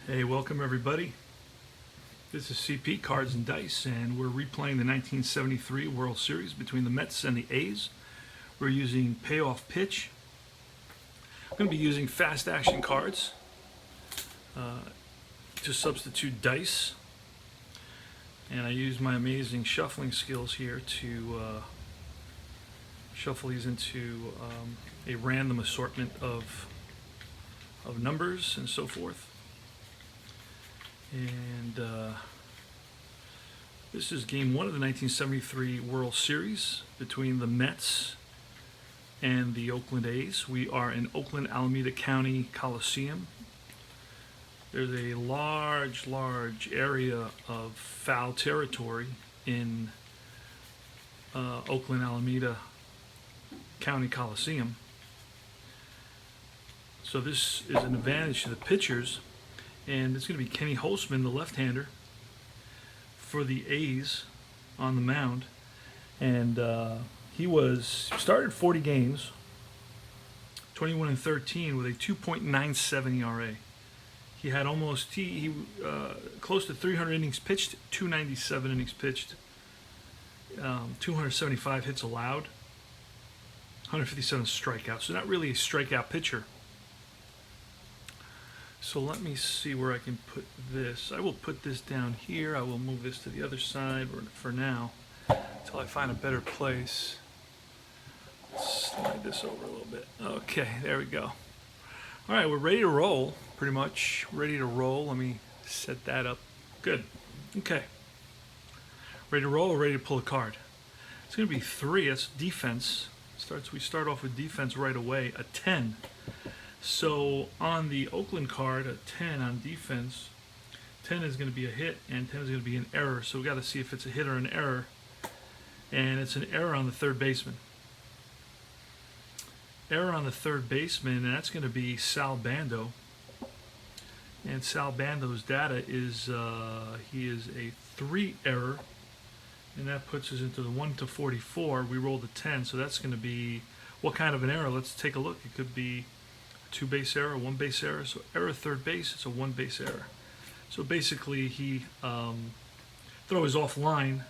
Hey, welcome everybody. This is CP Cards and Dice, and we're replaying the 1973 World Series between the Mets and the A's. We're using payoff pitch. I'm going to be using fast action cards to substitute dice, and I use my amazing shuffling skills here to shuffle these into a random assortment of numbers and so forth. And this is Game 1 of the 1973 World Series between the Mets and the Oakland A's. We are in Oakland, Alameda County Coliseum. There's a large area of foul territory in Oakland, Alameda County Coliseum. So this is an advantage to the pitchers. And it's going to be Kenny Holtzman, the left-hander, for the A's on the mound. And he started 40 games, 21-13 with a 2.97 ERA. He had close to 300 innings pitched, 297 innings pitched, 275 hits allowed, 157 strikeouts. So not really a strikeout pitcher. So let me see where I can put this. I will put this down here. I will move this to the other side for now until I find a better place. Let's slide this over a little bit. Okay, there we go. All right, we're ready to roll, pretty much. Ready to roll. Let me set that up. Good. Okay. Ready to roll or ready to pull a card? It's going to be 3. That's defense. We start off with defense right away. A 10. So on the Oakland card, a 10 on defense, 10 is going to be a hit and 10 is going to be an error. So we've got to see if it's a hit or an error. And it's an error on the third baseman. Error on the third baseman, and that's going to be Sal Bando. And Sal Bando's data is he is a 3 error. And that puts us into the 1-44. We rolled a 10, so that's going to be what kind of an error? Let's take a look. It could be 2-base error, 1-base error. So error third base, it's a 1-base error. So basically he throw is offline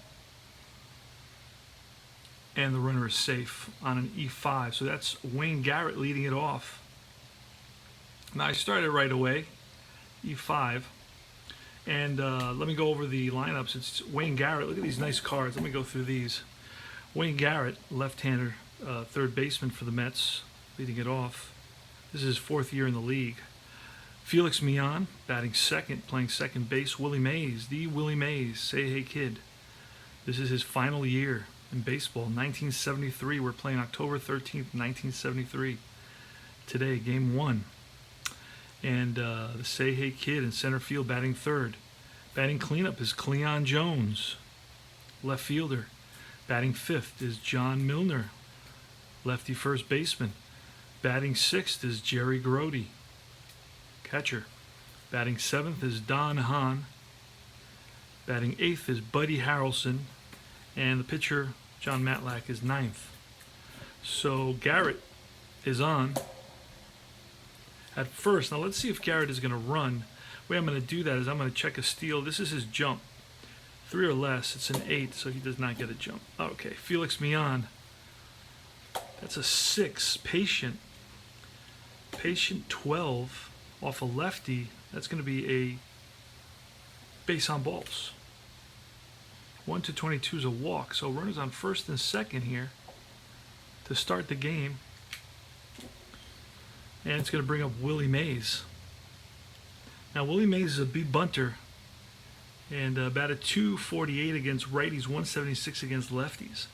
and the runner is safe on an E5. So that's Wayne Garrett leading it off. Now I started right away, E5. And let me go over the lineups. It's Wayne Garrett. Look at these nice cards. Let me go through these. Wayne Garrett, left-hander, third baseman for the Mets, leading it off. This is his 4th year in the league. Felix Millan, batting second, playing second base. Willie Mays, the Willie Mays, Say Hey Kid. This is his final year in baseball, 1973. We're playing October 13th, 1973. Today, Game 1. And the Say Hey Kid in center field, batting third. Batting cleanup is Cleon Jones, left fielder. Batting fifth is John Milner, lefty first baseman. Batting 6th is Jerry Grody, catcher. Batting 7th is Don Hahn. Batting 8th is Buddy Harrelson. And the pitcher, John Matlack, is 9th. So Garrett is on at first. Now let's see if Garrett is going to run. The way I'm going to do that is I'm going to check a steal. This is his jump. 3 or less. It's an 8, so he does not get a jump. Okay, Felix Millan. That's a 6. Patient 12 off a lefty. That's going to be a base on balls. 1-22 is a walk. So runners on first and second here to start the game. And it's going to bring up Willie Mays. Now Willie Mays is a big bunter. And batted .248 against righties, .176 against lefties.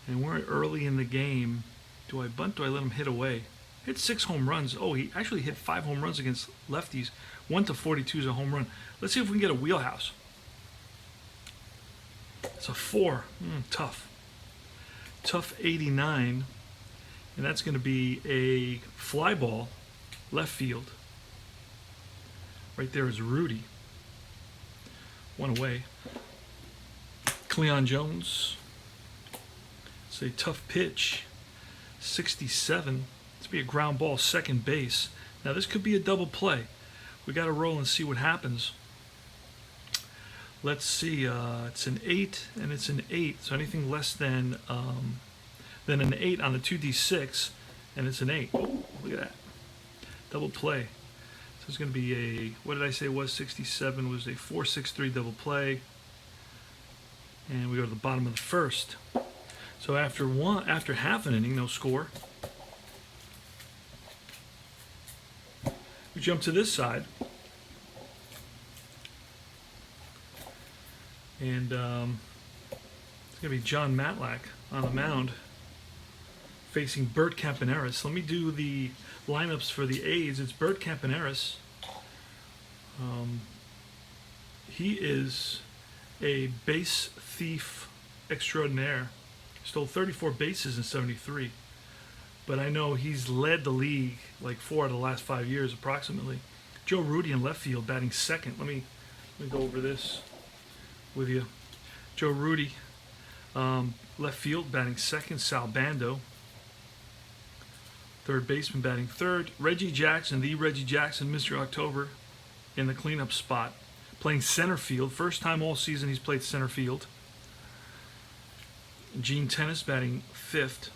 And we're early in the game. Do I bunt? Do I let him hit away? Hit 6 home runs. Oh, he actually hit 5 home runs against lefties. 1-42 is a home run. Let's see if we can get a wheelhouse. It's a 4. Tough. Tough 89. And that's going to be a fly ball, left field. Right there is Rudy. 1 away. Cleon Jones. It's a tough pitch. 67. It's be a ground ball, second base. Now this could be a double play. We got to roll and see what happens. Let's see. It's an 8 and it's an 8. So anything less than an 8 on the 2d6, and it's an 8. Oh, look at that. Double play. So it's going to be a, what did I say was 67? Was a 4-6-3 double play. And we go to the bottom of the first. So after half an inning, no score. We jump to this side. And it's going to be John Matlack on the mound facing Bert Campaneris. Let me do the lineups for the A's. It's Bert Campaneris. He is a base thief extraordinaire. Stole 34 bases in 73. But I know he's led the league like 4 out of the last 5 years approximately. Joe Rudy in left field batting second. Let me go over this with you. Joe Rudy, left field batting second. Sal Bando, third baseman batting third. Reggie Jackson, the Reggie Jackson, Mr. October, in the cleanup spot, playing center field. First time all season he's played center field. Gene Tennis batting fifth.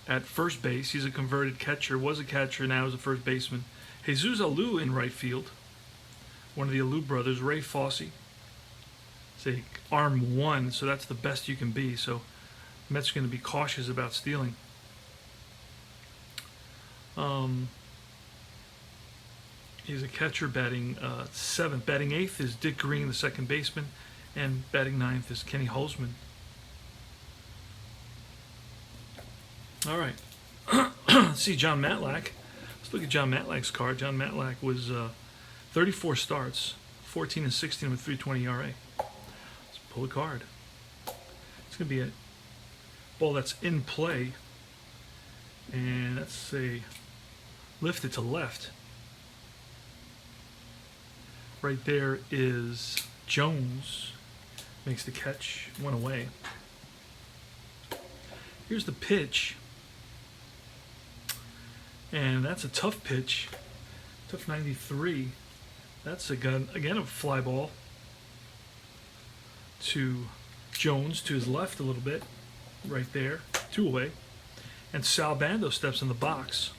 At first base, he's a converted catcher, was a catcher, now is a first baseman. Jesus Alou in right field, one of the Alou brothers. Ray Fosse, it's a arm 1, so that's the best you can be. So Mets are going to be cautious about stealing. He's a catcher batting 7th. Batting 8th is Dick Green, the second baseman, and batting 9th is Kenny Holzman. All right. Let's see John Matlack. Let's look at John Matlack's card. John Matlack was 34 starts, 14 and 16 with 3.20 ERA. Let's pull a card. It's going to be a ball that's in play, and that's a lifted to left. Right there is Jones. Makes the catch, one away. Here's the pitch. And that's a tough pitch. Tough 93. That's again a fly ball to Jones, to his left a little bit. Right there. 2 away. And Sal Bando steps in the box.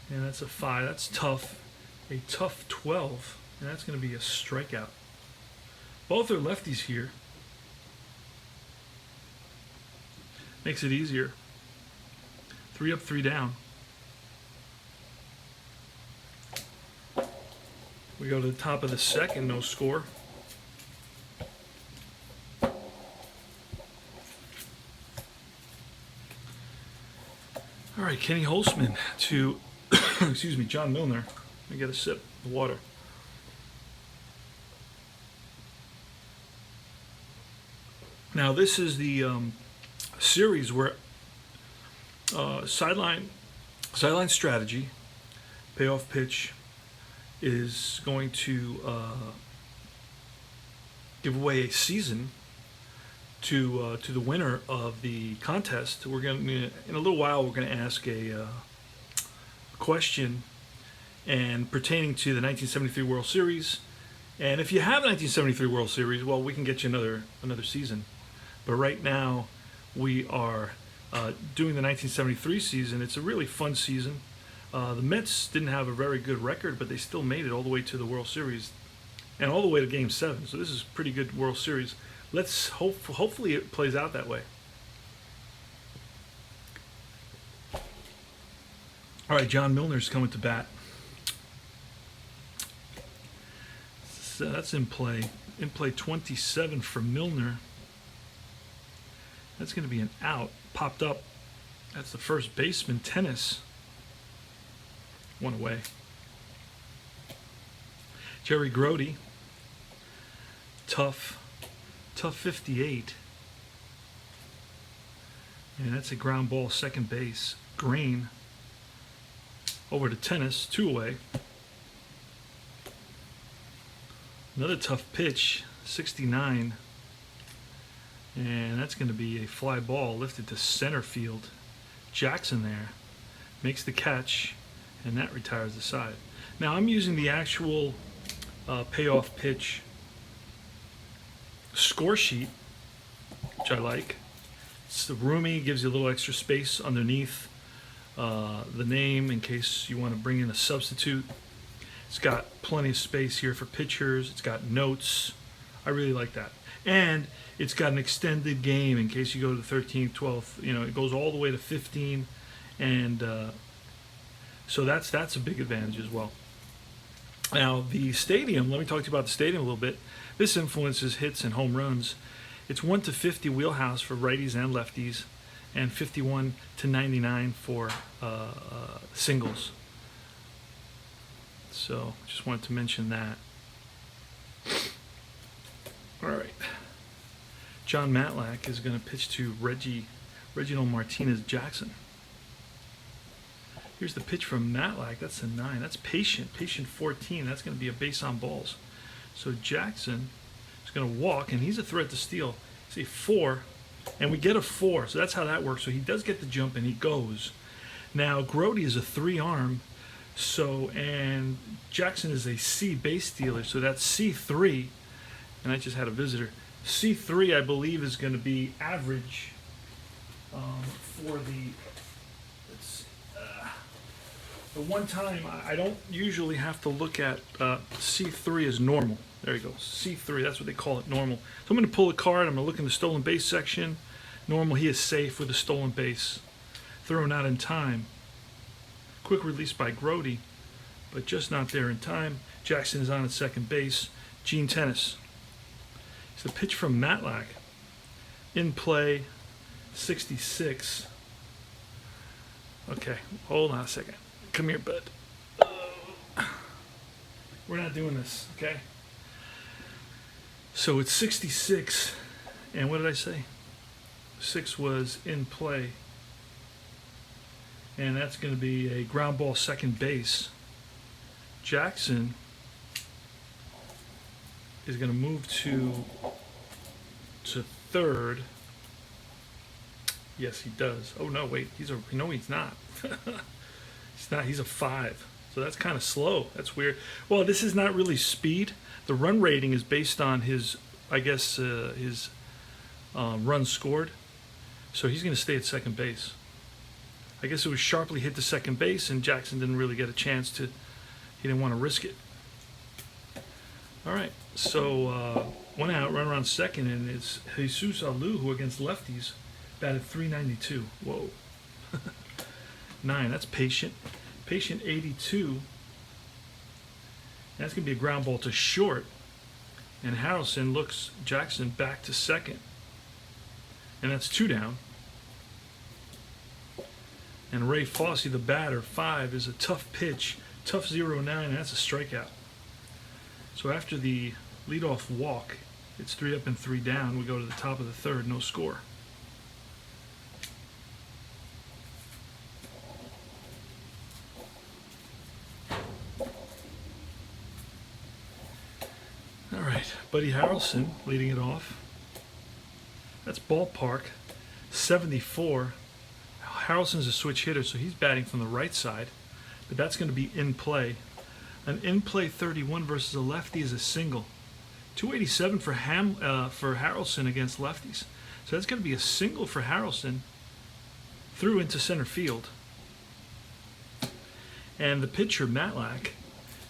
And that's a 5. That's tough. A tough 12. And that's going to be a strikeout. Both are lefties here. Makes it easier. 3 up, 3 down. We go to the top of the second, no score. All right, Kenny Holzman to, excuse me, John Milner. Let me get a sip of water. Now this is the series where sideline strategy, payoff pitch, is going to give away a season to the winner of the contest. We're going to, in a little while, we're going to ask a question and pertaining to the 1973 World Series. And if you have a 1973 World Series, well, we can get you another season. But right now, we are doing the 1973 season. It's a really fun season. The Mets didn't have a very good record, but they still made it all the way to the World Series and all the way to Game 7. So this is a pretty good World Series. Let's hopefully it plays out that way. All right, John Milner's coming to bat. So that's in play. In play 27 for Milner. That's going to be an out. Popped up. That's the first baseman, Tennis. 1 away. Jerry Grody. Tough 58. And that's a ground ball, second base. Green. Over to Tennis, 2 away. Another tough pitch, 69. And that's going to be a fly ball lifted to center field. Jackson there makes the catch, and that retires the side. Now I'm using the actual payoff pitch score sheet, which I like. It's the roomy, gives you a little extra space underneath the name in case you want to bring in a substitute. It's got plenty of space here for pictures. It's got notes. I really like that. And it's got an extended game in case you go to the 13th, 12th. You know, it goes all the way to 15. And so that's a big advantage as well. Now, the stadium, let me talk to you about the stadium a little bit. This influences hits and home runs. It's 1 to 50 wheelhouse for righties and lefties, and 51 to 99 for singles. So just wanted to mention that. All right. John Matlack is going to pitch to Reginald Martinez Jackson. Here's the pitch from Matlack. That's a 9. That's patient. Patient 14. That's going to be a base on balls. So Jackson is going to walk, and he's a threat to steal. See, 4, and we get a 4. So that's how that works. So he does get the jump, and he goes. Now, Grody is a 3-arm. So, and Jackson is a C base stealer, so that's C3, and I just had a visitor. C3, I believe, is going to be average for the one time. I don't usually have to look at C3 as normal. There you go, C3, that's what they call it, normal. So I'm going to pull a card, I'm going to look in the stolen base section. Normal, he is safe with a stolen base. Thrown out in time. Quick release by Grody, but just not there in time. Jackson is on at second base. Gene Tennis. It's the pitch from Matlack. In play, 66. Okay, hold on a second. Come here, bud. We're not doing this, okay? So it's 66, and what did I say? 6 was in play. And that's going to be a ground ball second base. Jackson is going to move to third. Yes, he does. Oh no, wait, he's not. He's not. He's a 5. So that's kind of slow. That's weird. Well, this is not really speed. The run rating is based on his, I guess, his runs scored. So he's going to stay at second base. I guess it was sharply hit to second base, and Jackson didn't really get a chance to. He didn't want to risk it. All right, so 1 out, run around second, and it's Jesus Alou, who against lefties batted .392. Whoa. 9. That's patient. Patient 82. That's going to be a ground ball to short, and Harrelson looks Jackson back to second, and that's 2 down. And Ray Fossey, the batter, 5, is a tough pitch, tough 0-9, and that's a strikeout. So after the leadoff walk, it's 3 up and 3 down. We go to the top of the third, no score. All right, Buddy Harrelson leading it off. That's ballpark, 74. Harrelson's a switch hitter, so he's batting from the right side, but that's going to be in play. An in play 31 versus a lefty is a single. 287 for Harrelson against lefties. So that's going to be a single for Harrelson through into center field. And the pitcher, Matlack,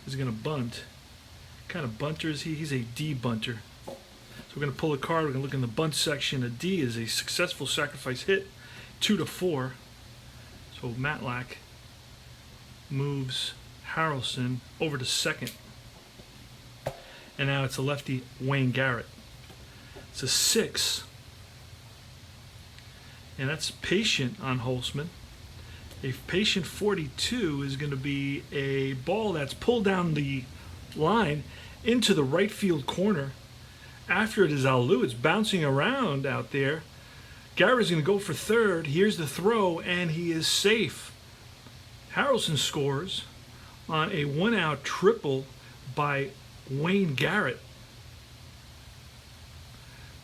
is going to bunt. What kind of bunter is he? He's a D bunter. So we're going to pull a card. We're going to look in the bunt section. A D is a successful sacrifice hit, 2 to 4. So Matlack moves Harrelson over to second. And now it's a lefty, Wayne Garrett. It's a 6. And that's patient on Holtzman. A patient 42 is going to be a ball that's pulled down the line into the right field corner. After it is Alou, it's bouncing around out there. Garrett's going to go for third. Here's the throw, and he is safe. Harrelson scores on a 1-out triple by Wayne Garrett.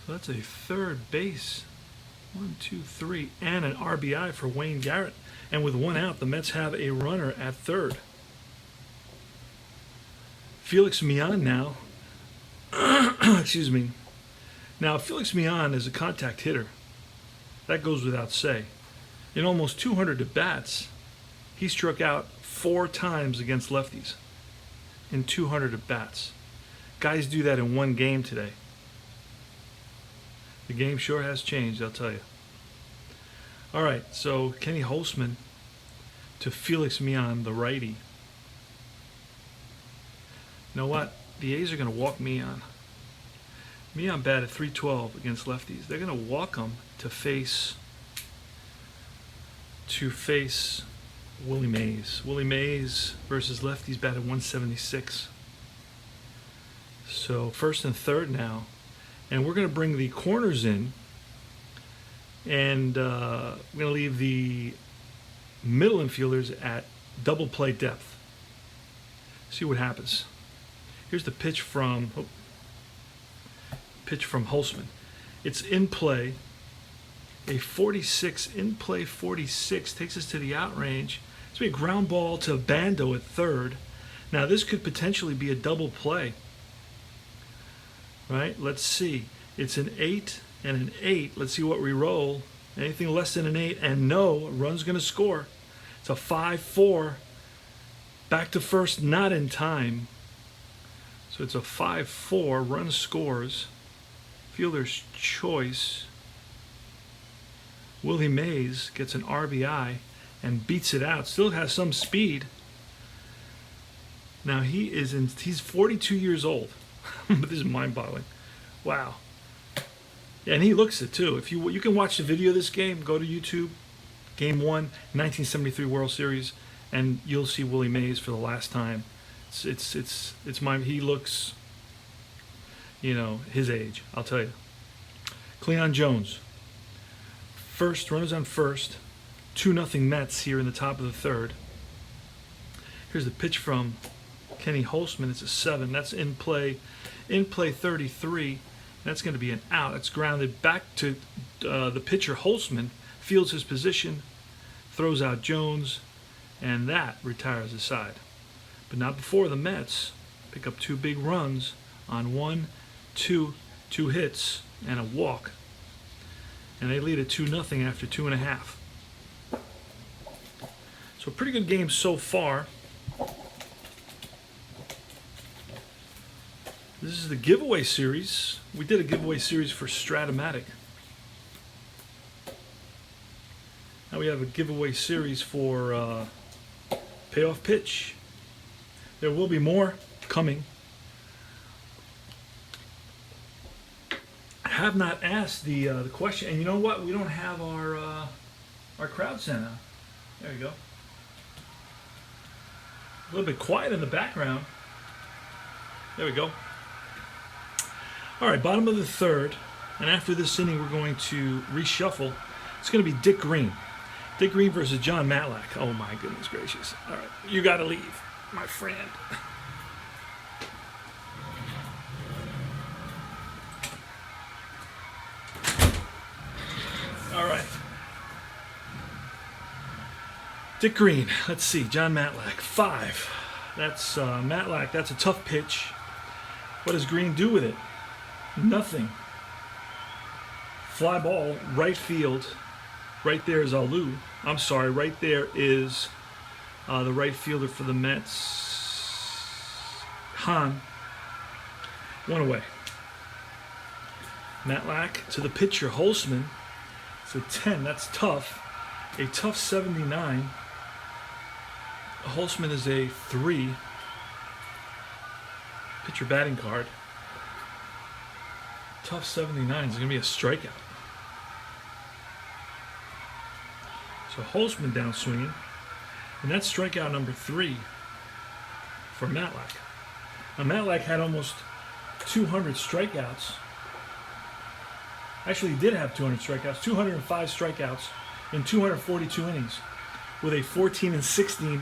So that's a third base. 1, 2, 3, and an RBI for Wayne Garrett. And with 1 out, the Mets have a runner at third. Felix Mian now, excuse me. Now, Felix Mian is a contact hitter. That goes without say. In almost 200 at-bats, he struck out 4 times against lefties in 200 at-bats. Guys do that in one game today. The game sure has changed, I'll tell you. All right, so Kenny Holtzman to Felix Mian, the righty. You know what? The A's are going to walk Mian. Mian batted .312 against lefties. They're going to walk him to face Willie Mays. Willie Mays versus lefties batted .176. So first and third now. And we're going to bring the corners in. And we're going to leave the middle infielders at double play depth. See what happens. Here's the pitch from Holtzman. It's in play. A 46 in play 46 takes us to the out range. It's going to be a ground ball to Bando at third. Now this could potentially be a double play. Right? Let's see. It's an 8 and an 8. Let's see what we roll. Anything less than an 8 and no, a run's going to score. It's a 5-4. Back to first, not in time. So it's a 5-4. Run scores. Fielder's choice. Willie Mays gets an RBI and beats it out. Still has some speed. Now he's 42 years old. But this is mind-boggling. Wow. And he looks it too. If you can watch the video of this game, go to YouTube, Game 1, 1973 World Series, and you'll see Willie Mays for the last time. He looks, his age, I'll tell you. Cleon Jones. First, runners on first. 2-0 Mets here in the top of the third. Here's the pitch from Kenny Holtzman. It's a 7. That's in play 33. That's going to be an out. It's grounded back to the pitcher Holtzman. Fields his position, throws out Jones, and that retires the side. But not before the Mets pick up 2 big runs on 1, 2 hits, and a walk. And they lead at 2-0 after 2.5. So a pretty good game so far. This is the giveaway series. We did a giveaway series for Stratomatic. Now we have a giveaway series for Payoff Pitch. There will be more coming. I have not asked the question, and you know what? We don't have our crowd center. There you go. A little bit quiet in the background. There we go. All right, bottom of the third, and after this inning, we're going to reshuffle. It's going to be Dick Green. Dick Green versus John Matlack. Oh, my goodness gracious. All right, you got to leave, my friend. All right. Dick Green. Let's see. John Matlack. 5. That's Matlack. That's a tough pitch. What does Green do with it? Nothing. Fly ball, right field. Right there is Alou. I'm sorry, right there is the right fielder for the Mets, Hahn. 1 away. Matlack to the pitcher, Holtzman. It's a 10. That's tough. A tough 79. Holtzman is a 3. Pitcher batting card. Tough 79 is going to be a strikeout. So Holtzman down swinging. And that's strikeout number 3 for Matlack. Now Matlack had almost 200 strikeouts. Actually, he did have 200 strikeouts. 205 strikeouts in 242 innings with a 14-16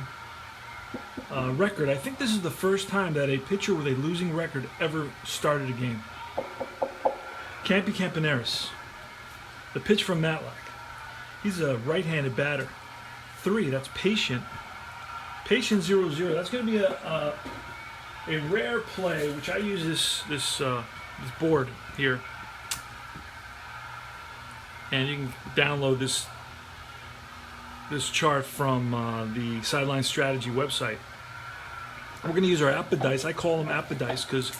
record. I think this is the first time that a pitcher with a losing record ever started a game. Campy Campaneris. The pitch from Matlack. He's a right-handed batter. 3, that's Patient. Patient 0-0. That's going to be a rare play, which I use this board here, and you can download this chart from the Sideline Strategy website. We're going to use our Apodice. I call them Apodice because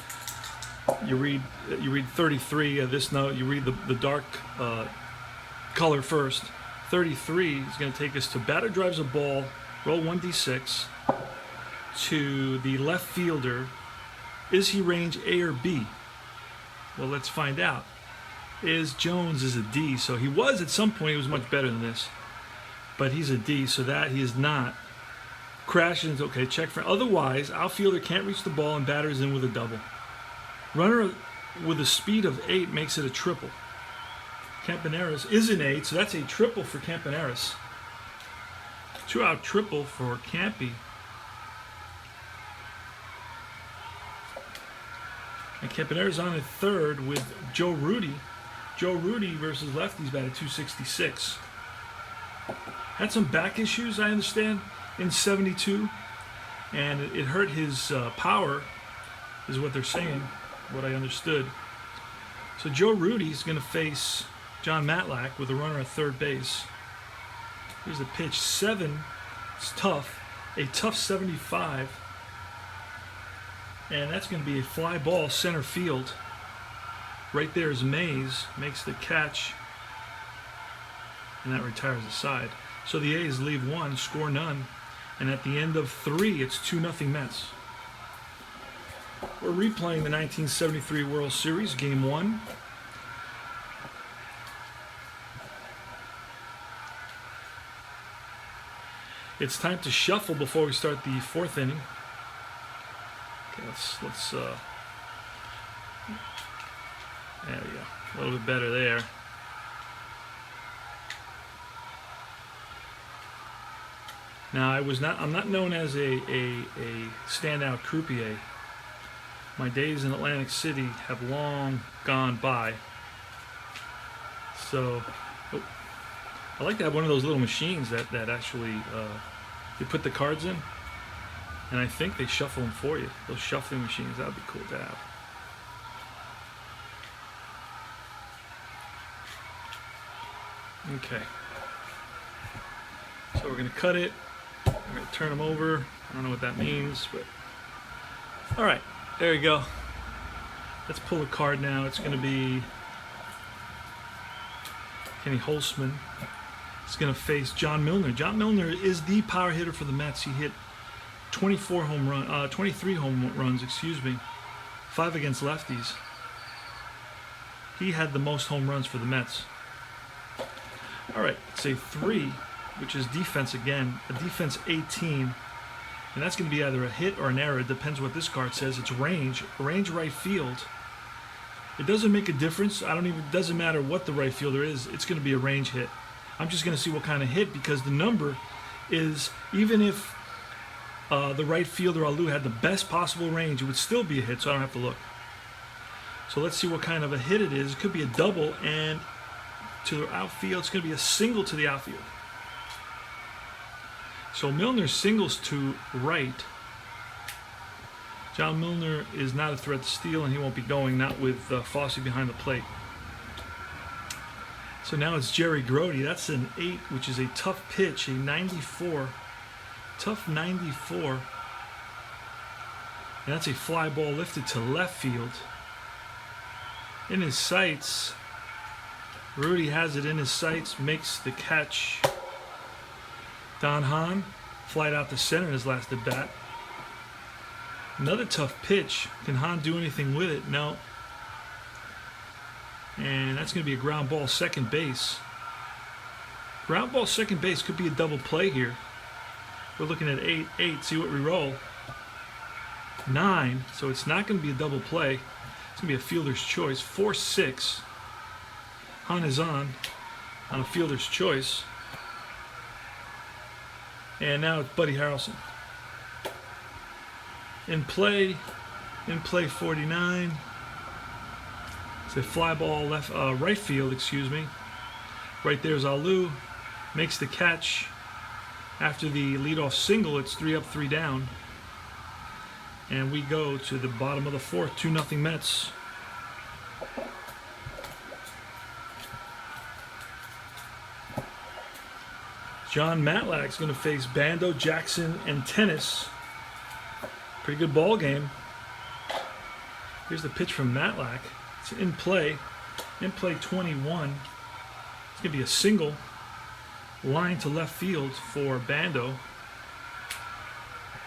you read 33 of this note. You read the dark color first. 33 is going to take us to batter drives a ball, roll 1d6 to the left fielder. Is he range A or B? Well, let's find out. Jones is a D, so he was at some point. He was much better than this, but he's a D, so that he is not. Crashes, okay, check for. Otherwise, outfielder can't reach the ball and batter is in with a double. Runner with a speed of 8 makes it a triple. Campaneris is an 8, so that's a triple for Campaneris. 2-out triple for Campy. And Campaneris on at third with Joe Rudy. Joe Rudy versus lefties batted 266. Had some back issues, I understand, in 72, and it hurt his power, is what they're saying, what I understood. So Joe Rudy's going to face John Matlack with a runner at third base. Here's the pitch. 7. It's tough. A tough 75. And that's going to be a fly ball center field. Right there is Mays. Makes the catch. And that retires the side. So the A's leave 1, score none. And at the end of 3, it's 2-0 Mets. We're replaying the 1973 World Series, Game 1. It's time to shuffle before we start the 4th inning. Okay, let's there we go. A little bit better there. Now I'm not known as a standout croupier. My days in Atlantic City have long gone by. So I like to have one of those little machines that actually you put the cards in, and I think they shuffle them for you. Those shuffling machines, that would be cool to have. Okay. So we're going to cut it. We're going to turn them over. I don't know what that means, but all right, there you go. Let's pull a card now. It's going to be Kenny Holtzman. It's going to face John Milner. John Milner is the power hitter for the Mets. He hit 23 home runs, excuse me, 5 against lefties. He had the most home runs for the Mets. All right, it's a 3, which is defense again, a defense 18, and that's going to be either a hit or an error. It depends what this card says. It's range right field. It doesn't make a difference. It doesn't matter what the right fielder is. It's going to be a range hit. I'm just going to see what kind of hit, because the number is, even if the right fielder Alou had the best possible range, it would still be a hit, so I don't have to look. So let's see what kind of a hit it is. It could be a double, and to the outfield, it's going to be a single to the outfield. So Milner singles to right. John Milner is not a threat to steal, and he won't be going, not with Fosse behind the plate. So now it's Jerry Grody. That's an 8, which is a tough pitch, a 94. Tough 94. And that's a fly ball lifted to left field. In his sights. Rudy has it in his sights, makes the catch. Don Hahn, flied out to center in his last at bat. Another tough pitch. Can Hahn do anything with it? No. And that's going to be a ground ball second base. Ground ball second base could be a double play here. We're looking at 8, see what we roll. 9, so it's not going to be a double play. It's going to be a fielder's choice. 4-6. Hahn is on a fielder's choice. And now it's Buddy Harrelson. In play 49. It's a fly ball right field, excuse me. Right there's Alou. Makes the catch. After the leadoff single, it's 3 up, 3 down. And we go to the bottom of the fourth, 2-0 Mets. John Matlack's going to face Bando, Jackson, and Tennis. Pretty good ball game. Here's the pitch from Matlack. It's in play 21. It's going to be a single. Line to left field for Bando.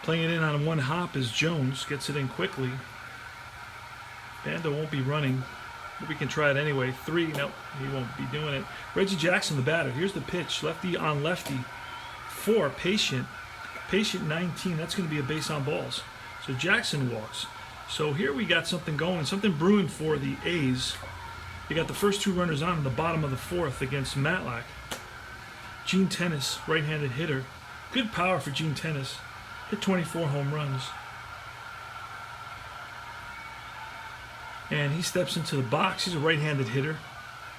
Playing it in on one hop is Jones. Gets it in quickly. Bando won't be running, but we can try it anyway. 3, nope, he won't be doing it. Reggie Jackson, the batter. Here's the pitch. Lefty on lefty. 4, patient. Patient 19. That's going to be a base on balls. So Jackson walks. So here we got something going, something brewing for the A's. You got the first 2 runners on in the bottom of the fourth against Matlack. Gene Tennis, right-handed hitter. Good power for Gene Tennis. Hit 24 home runs. And he steps into the box. He's a right-handed hitter.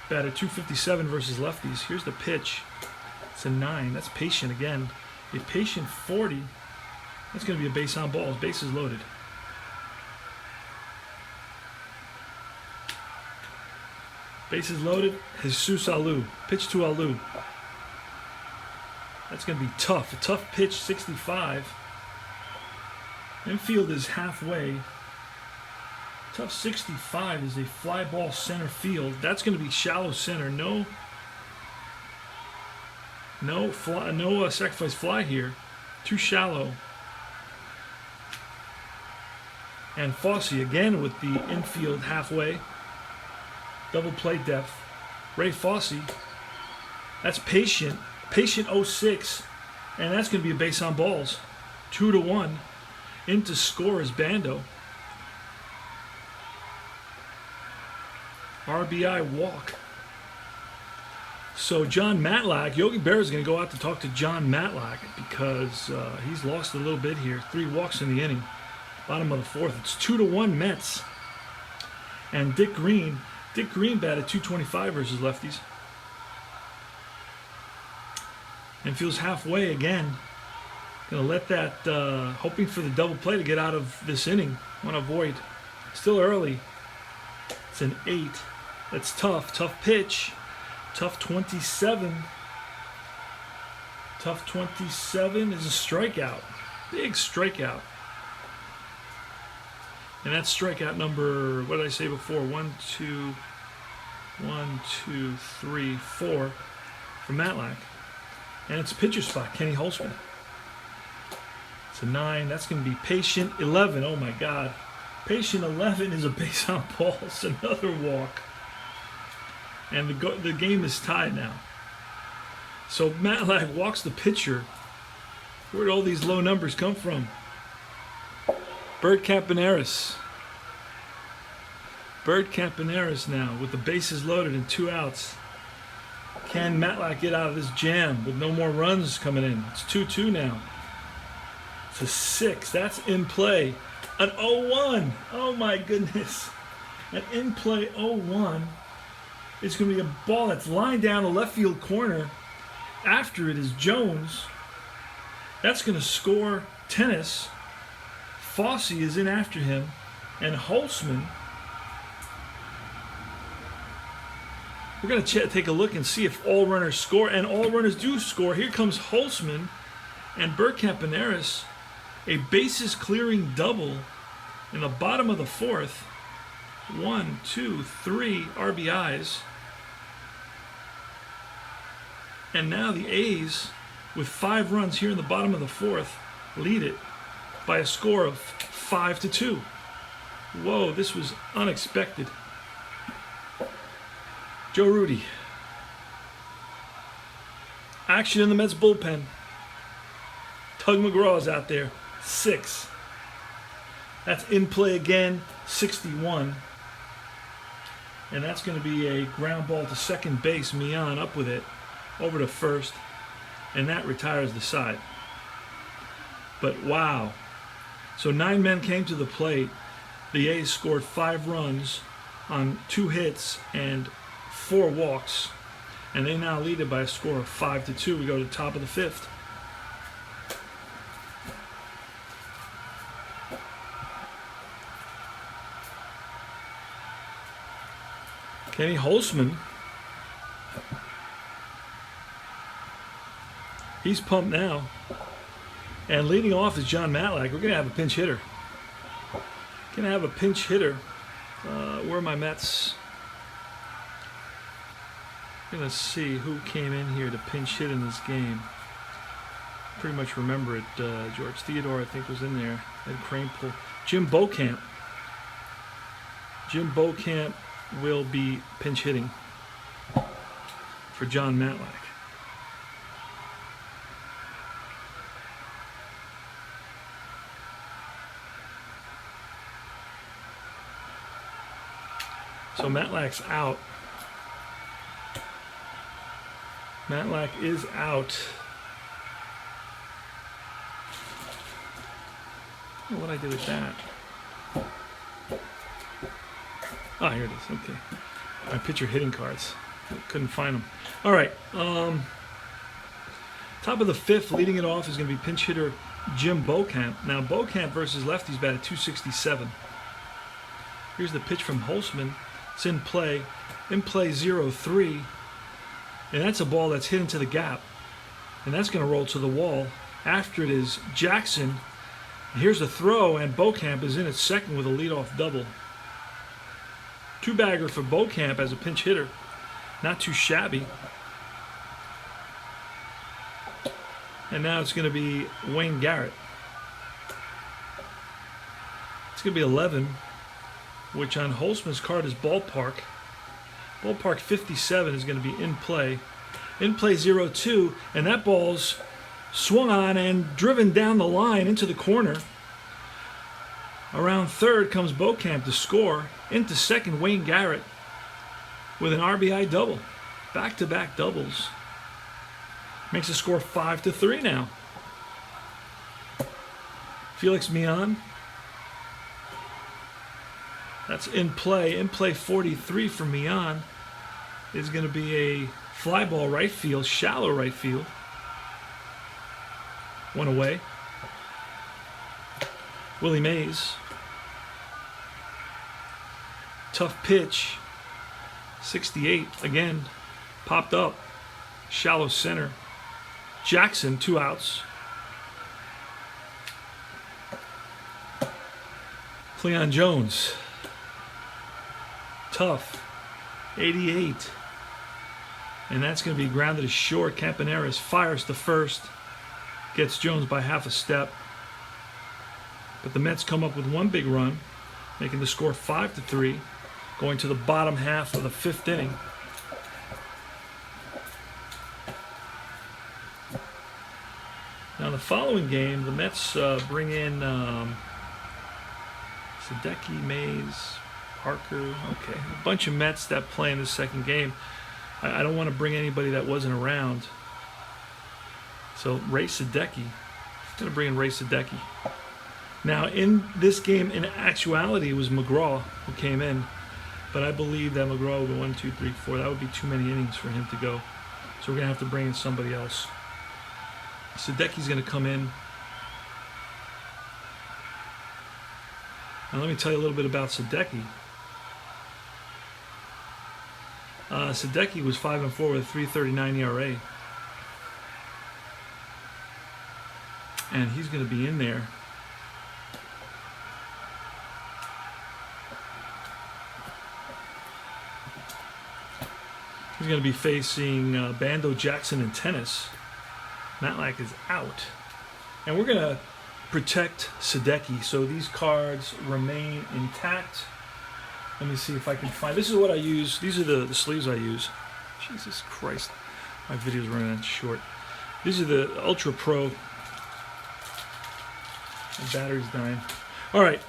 Batted .257 versus lefties. Here's the pitch. It's a 9. That's patient again. A patient 40. That's going to be a base on balls. Bases loaded. Bases loaded. Jesus Alou. Pitch to Alou. That's going to be tough. A tough pitch, 65. Infield is halfway. Tough 65 is a fly ball center field. That's going to be shallow center. No sacrifice fly here. Too shallow. And Fosse again with the infield halfway. Double play depth. Ray Fosse. That's patient. Patient 06. And that's going to be a base on balls. 2-1. In to score is Bando. RBI walk. So John Matlack, Yogi Berra is going to go out to talk to John Matlack because he's lost a little bit here. 3 walks in the inning. Bottom of the fourth. It's 2-1 Mets. And Dick Green batted .225 versus lefties. And feels halfway again. Going to let that, hoping for the double play to get out of this inning. Want to avoid. Still early. It's an 8. That's tough. Tough pitch. Tough 27. Tough 27 is a strikeout. Big strikeout. And that's strikeout number, what did I say before? 1, 2, 3, 4 for Matlack. And it's a pitcher spot, Kenny Holtzman. It's a 9. That's going to be patient 11. Oh my God. Patient 11 is a base on balls. Another walk. And the game is tied now. So Matlack walks the pitcher. Where'd all these low numbers come from? Bert Campaneris. Bert Campaneris now with the bases loaded and 2 outs. Can Matlack get out of this jam with no more runs coming in? It's 2-2 now. It's a 6. That's in play. An 0-1. Oh my goodness. An in play 0-1. It's going to be a ball that's lined down the left field corner. After it is Jones. That's going to score Tennis. Fosse is in after him. And Holtzman. We're going to take a look and see if all runners score. And all runners do score. Here comes Holtzman and Bert Campaneris. A bases clearing double in the bottom of the fourth. 1, 2, 3 RBIs. And now the A's, with 5 runs here in the bottom of the fourth, lead it by a score of 5-2. Whoa, this was unexpected. Joe Rudy. Action in the Mets bullpen. Tug McGraw's out there. 6. That's in play again. 61. And that's going to be a ground ball to second base. Mian up with it. Over to first. And that retires the side. But wow. So 9 men came to the plate. The A's scored 5 runs on 2 hits and 4 walks. And they now lead it by a score of 5-2. We go to the top of the 5th. Kenny Holzman. He's pumped now. And leading off is John Matlack. We're going to have a pinch hitter. Where are my Mets? I'm going to see who came in here to pinch hit in this game. Pretty much remember it. George Theodore, I think, was in there. Ed Kranepool. Jim Beauchamp. Jim Beauchamp will be pinch hitting for John Matlack. So Matlack's out. Matlack is out. I don't know what I did with that. Oh, here it is. Okay. My pitcher hitting cards. Couldn't find them. All right. Top of the fifth, leading it off is going to be pinch hitter Jim Beauchamp. Now, Beauchamp versus lefties batted .267. Here's the pitch from Holzman. It's in play. In play 0-3. And that's a ball that's hit into the gap. And that's going to roll to the wall. After it is Jackson. Here's the throw, and Beauchamp is in at second with a leadoff double. Two-bagger for Beauchamp as a pinch hitter. Not too shabby. And now it's going to be Wayne Garrett. It's going to be 11, which on Holzman's card is ballpark. Ballpark 57 is going to be in play. In play 0-2, and that ball's swung on and driven down the line into the corner. Around third comes Beauchamp to score. Into second, Wayne Garrett with an RBI double. Back-to-back doubles. Makes the score 5-3 now. Felix Mian. That's in play. In play 43 for Mian is going to be a fly ball right field, shallow right field. One away. Willie Mays. Tough pitch. 68 again. Popped up. Shallow center. Jackson, 2 outs. Cleon Jones. Tough. 88. And that's going to be grounded to short. Campaneris fires to first. Gets Jones by half a step. But the Mets come up with one big run, making the score 5-3, going to the bottom half of the fifth inning. Now, the following game, the Mets bring in Sadecki, Mays, Parker. Okay, a bunch of Mets that play in the second game. I don't want to bring anybody that wasn't around. So Ray Sadecki. I'm going to bring in Ray Sadecki. Now, in this game, in actuality, it was McGraw who came in. But I believe that McGraw will go 1, 2, 3, 4. That would be too many innings for him to go. So we're going to have to bring in somebody else. Sadecki's going to come in. Now, let me tell you a little bit about Sadecki. Sadecki was 5-4 with a 3.39 ERA. And he's going to be in there. He's going to be facing Bando Jackson in tennis. Matlack is out. And we're going to protect Sadecki, so these cards remain intact. Let me see if I can find... This is what I use. These are the sleeves I use. Jesus Christ. My video's running out short. These are the Ultra Pro. My battery's dying. All right.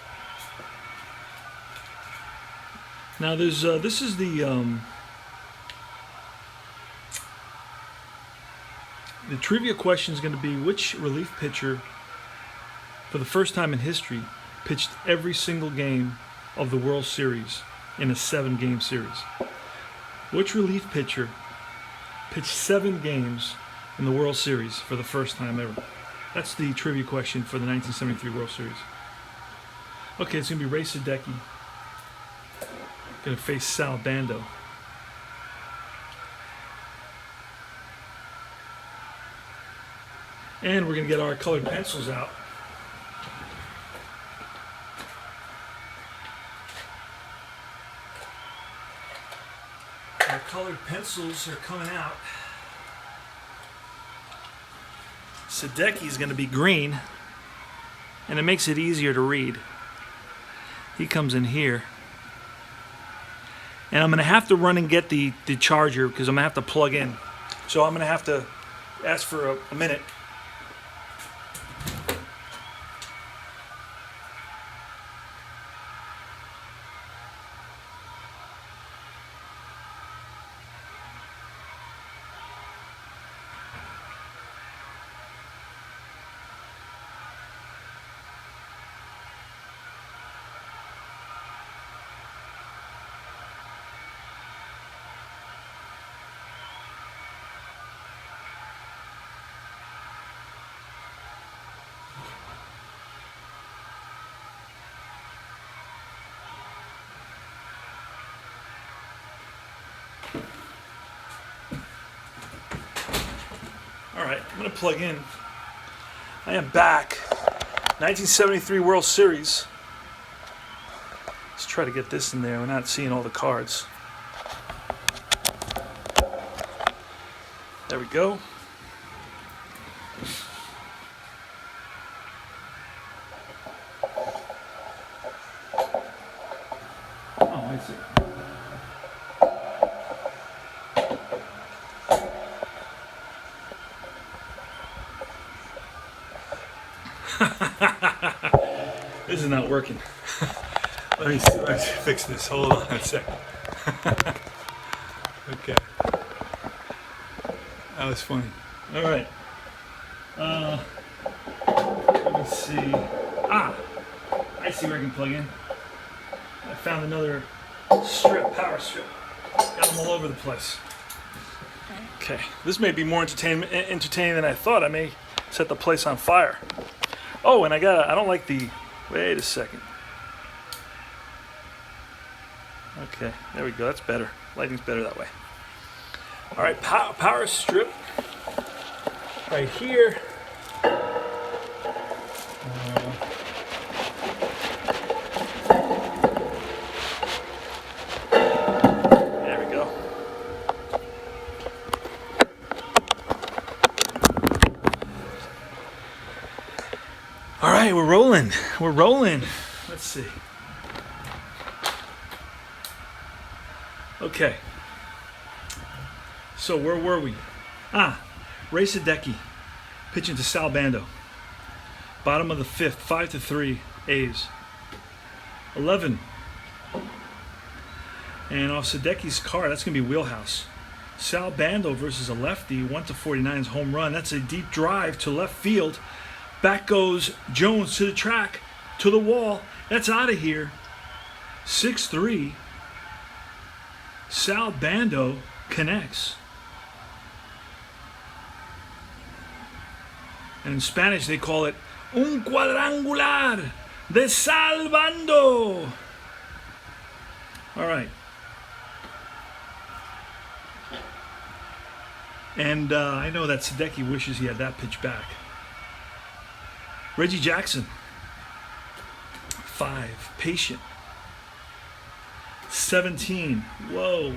Now there's... this is the trivia question is going to be which relief pitcher, for the first time in history, pitched every single game of the World Series in a 7-game series. Which relief pitcher pitched 7 games in the World Series for the first time ever? That's the trivia question for the 1973 World Series. Okay, it's going to be Ray Sadecki. Going to face Sal Bando. And we're going to get our colored pencils out. Our colored pencils are coming out. Sadecki is going to be green, and it makes it easier to read. He comes in here. And I'm going to have to run and get the charger because I'm going to have to plug in. So I'm going to have to ask for a minute. Alright, I'm going to plug in. I am back. 1973 World Series. Let's try to get this in there. We're not seeing all the cards. There we go. Oh, I see. This is not working. Let me see. Let's fix this. Hold on a second. Okay. That was funny. All right. Let me see. I see where I can plug in. I found another power strip. Got them all over the place. Okay. This may be more entertaining than I thought. I may set the place on fire. Oh, and I don't like the, wait a second. Okay, there we go, that's better. Lighting's better that way. All right, power strip right here. There we go. All right, we're rolling. We're rolling. Let's see. Okay. So where were we? Ray Sadecki pitching to Sal Bando. Bottom of the fifth, 5-3 A's. 11. And off Sadecki's card, that's going to be wheelhouse. Sal Bando versus a lefty, 1-49 is home run. That's a deep drive to left field. Back goes Jones to the track, to the wall. That's out of here. 6-3. Sal Bando connects. And in Spanish they call it un cuadrangular de Sal Bando. All right. And I know that Sadecki wishes he had that pitch back. Reggie Jackson, 5, patient. 17, whoa,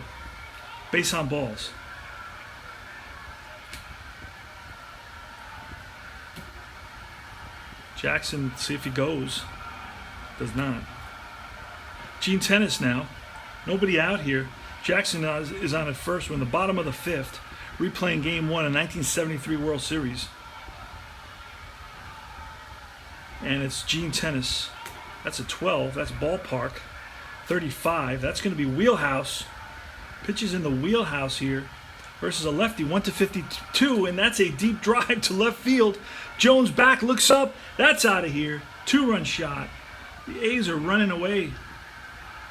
base on balls. Jackson, see if he goes. Does not. Gene Tennis now, nobody out here. Jackson is on at first. We're in the bottom of the fifth, replaying Game 1 in 1973 World Series. And it's Gene Tennis. That's a 12. That's ballpark. 35. That's going to be wheelhouse. Pitches in the wheelhouse here versus a lefty. 1-52, and that's a deep drive to left field. Jones back, looks up. That's out of here. 2-run shot. The A's are running away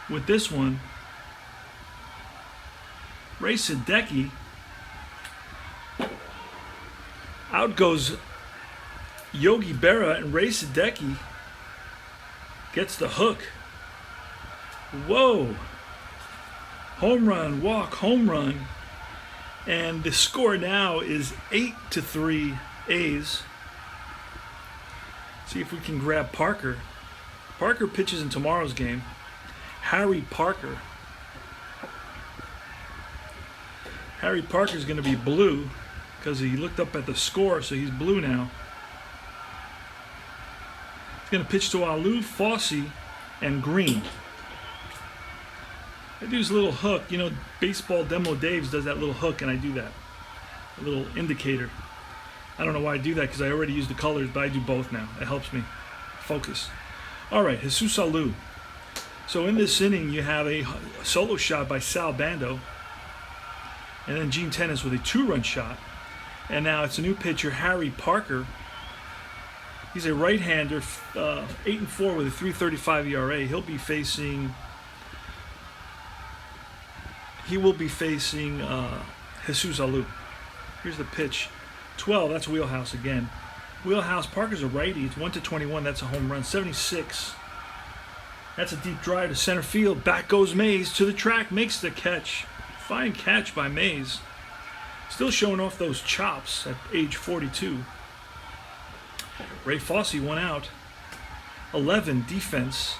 with this one. Ray Sadecki. Out goes Yogi Berra, and Ray Sadecki gets the hook. Whoa. Home run, walk, home run. And the score now is 8-3 A's. See if we can grab Parker. Parker pitches in tomorrow's game. Harry Parker. Harry Parker's going to be blue because he looked up at the score, so he's blue now. He's going to pitch to Alou, Fossey, and Green. I do this little hook. You know, Baseball Demo Dave's does that little hook, and I do that. A little indicator. I don't know why I do that because I already use the colors, but I do both now. It helps me focus. All right, Jesus Alou. So in this inning, you have a solo shot by Sal Bando, and then Gene Tennis with a 2-run shot. And now it's a new pitcher, Harry Parker. He's a right-hander, 8-4 with a 3.35 ERA. He will be facing Jesus Alou. Here's the pitch. 12, that's wheelhouse again. Wheelhouse, Parker's a righty. It's 1-21, that's a home run. 76. That's a deep drive to center field. Back goes Mays to the track, makes the catch. Fine catch by Mays. Still showing off those chops at age 42. Ray Fossey, 1 out. 11, defense.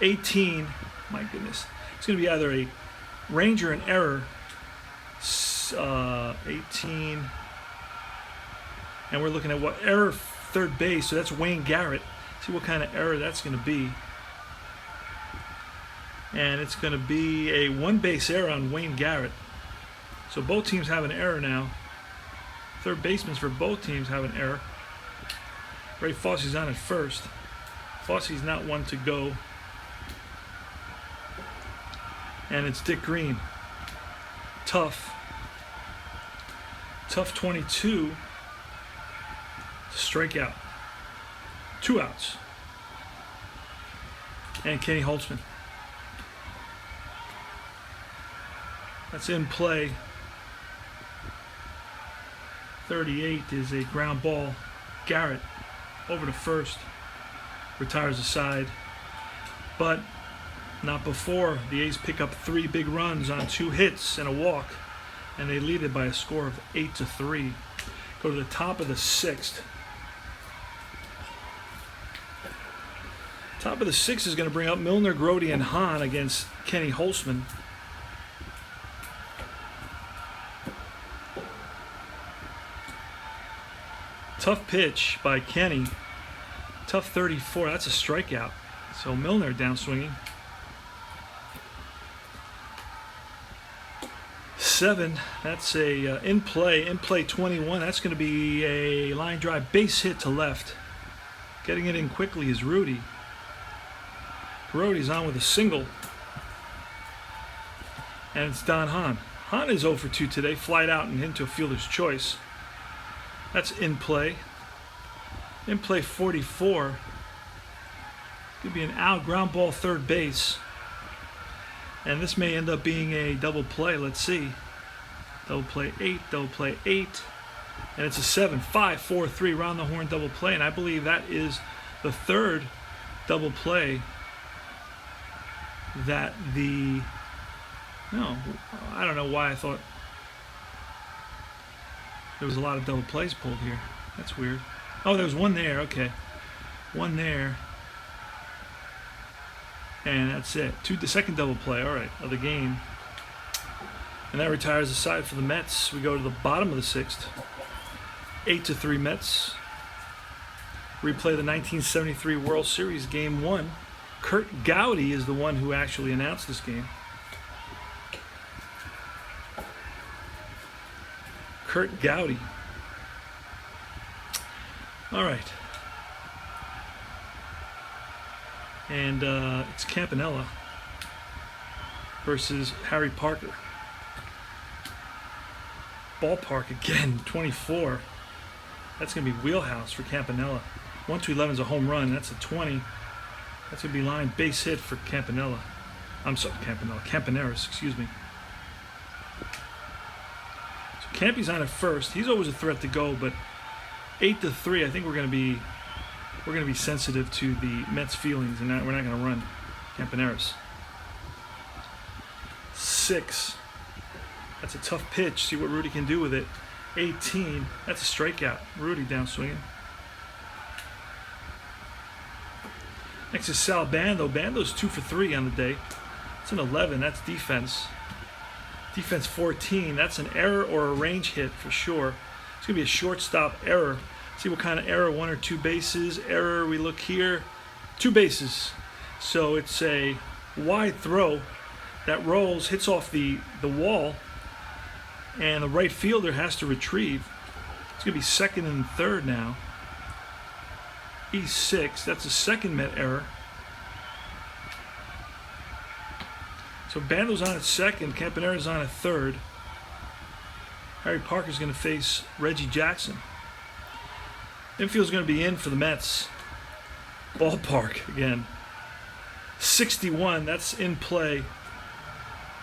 18, my goodness. It's going to be either a Ranger and error. 18. And we're looking at what error, third base. So that's Wayne Garrett. See what kind of error that's going to be. And it's going to be a 1-base error on Wayne Garrett. So both teams have an error now. Third basemen for both teams have an error. Ray Fossey's on at first. Fossey's not one to go. And it's Dick Green. Tough 22. Strikeout. 2 outs. And Kenny Holtzman. That's in play. 38 is a ground ball. Garrett over to first. Retires the side. But not before the A's pick up 3 big runs on 2 hits and a walk. And they lead it by a score of 8-3. Go to the top of the 6th. Top of the 6th is going to bring up Milner, Grody, and Hahn against Kenny Holtzman. Tough pitch by Kenny. Tough 34. That's a strikeout. So Milner down swinging. 7. That's a in play 21. That's going to be a line drive base hit to left. Getting it in quickly is Rudy. Grody's on with a single. And it's Don Hahn. Hahn is 0 for 2 today. Flied out and into a fielder's choice. That's in play. In play 44. Could be an out, ground ball, third base. And this may end up being a double play. Let's see. Double play 8, double play 8. And it's a 7, 5, 4, 3 round the horn double play. And I believe that is the third double play that the... No, I don't know why I thought there was a lot of double plays pulled here. That's weird. Oh, there was one there. Okay. One there. And that's it. The second double play, all right, of the game. And that retires the side for the Mets. We go to the bottom of the 6th. 8-3 Mets. Replay the 1973 World Series Game 1. Kurt Gowdy is the one who actually announced this game. Kurt Gowdy. All right. And it's Campanella versus Harry Parker. Ballpark again, 24. That's going to be wheelhouse for Campanella. 1-11 is a home run. That's a 20. That's going to be line base hit for Campanella. I'm sorry, Campaneris, excuse me. So Campy's on at first. He's always a threat to go, but 8-3. I think we're going to be sensitive to the Mets' feelings, and we're not going to run Campaneris. 6. That's a tough pitch. See what Rudy can do with it. 18. That's a strikeout. Rudy down swinging. Next is Sal Bando. Bando's 2 for 3 on the day. It's an 11. That's defense. Defense 14. That's an error or a range hit for sure. It's going to be a shortstop error. See what kind of error. 1 or 2 bases. Error, we look here. 2 bases. So it's a wide throw that rolls, hits off the wall, and the right fielder has to retrieve. It's going to be second and third now. E6. That's a second Met error. So Bando's on at second. Campanera's on at third. Harry Parker's going to face Reggie Jackson. Infield's going to be in for the Mets. Ballpark again. 61. That's in play.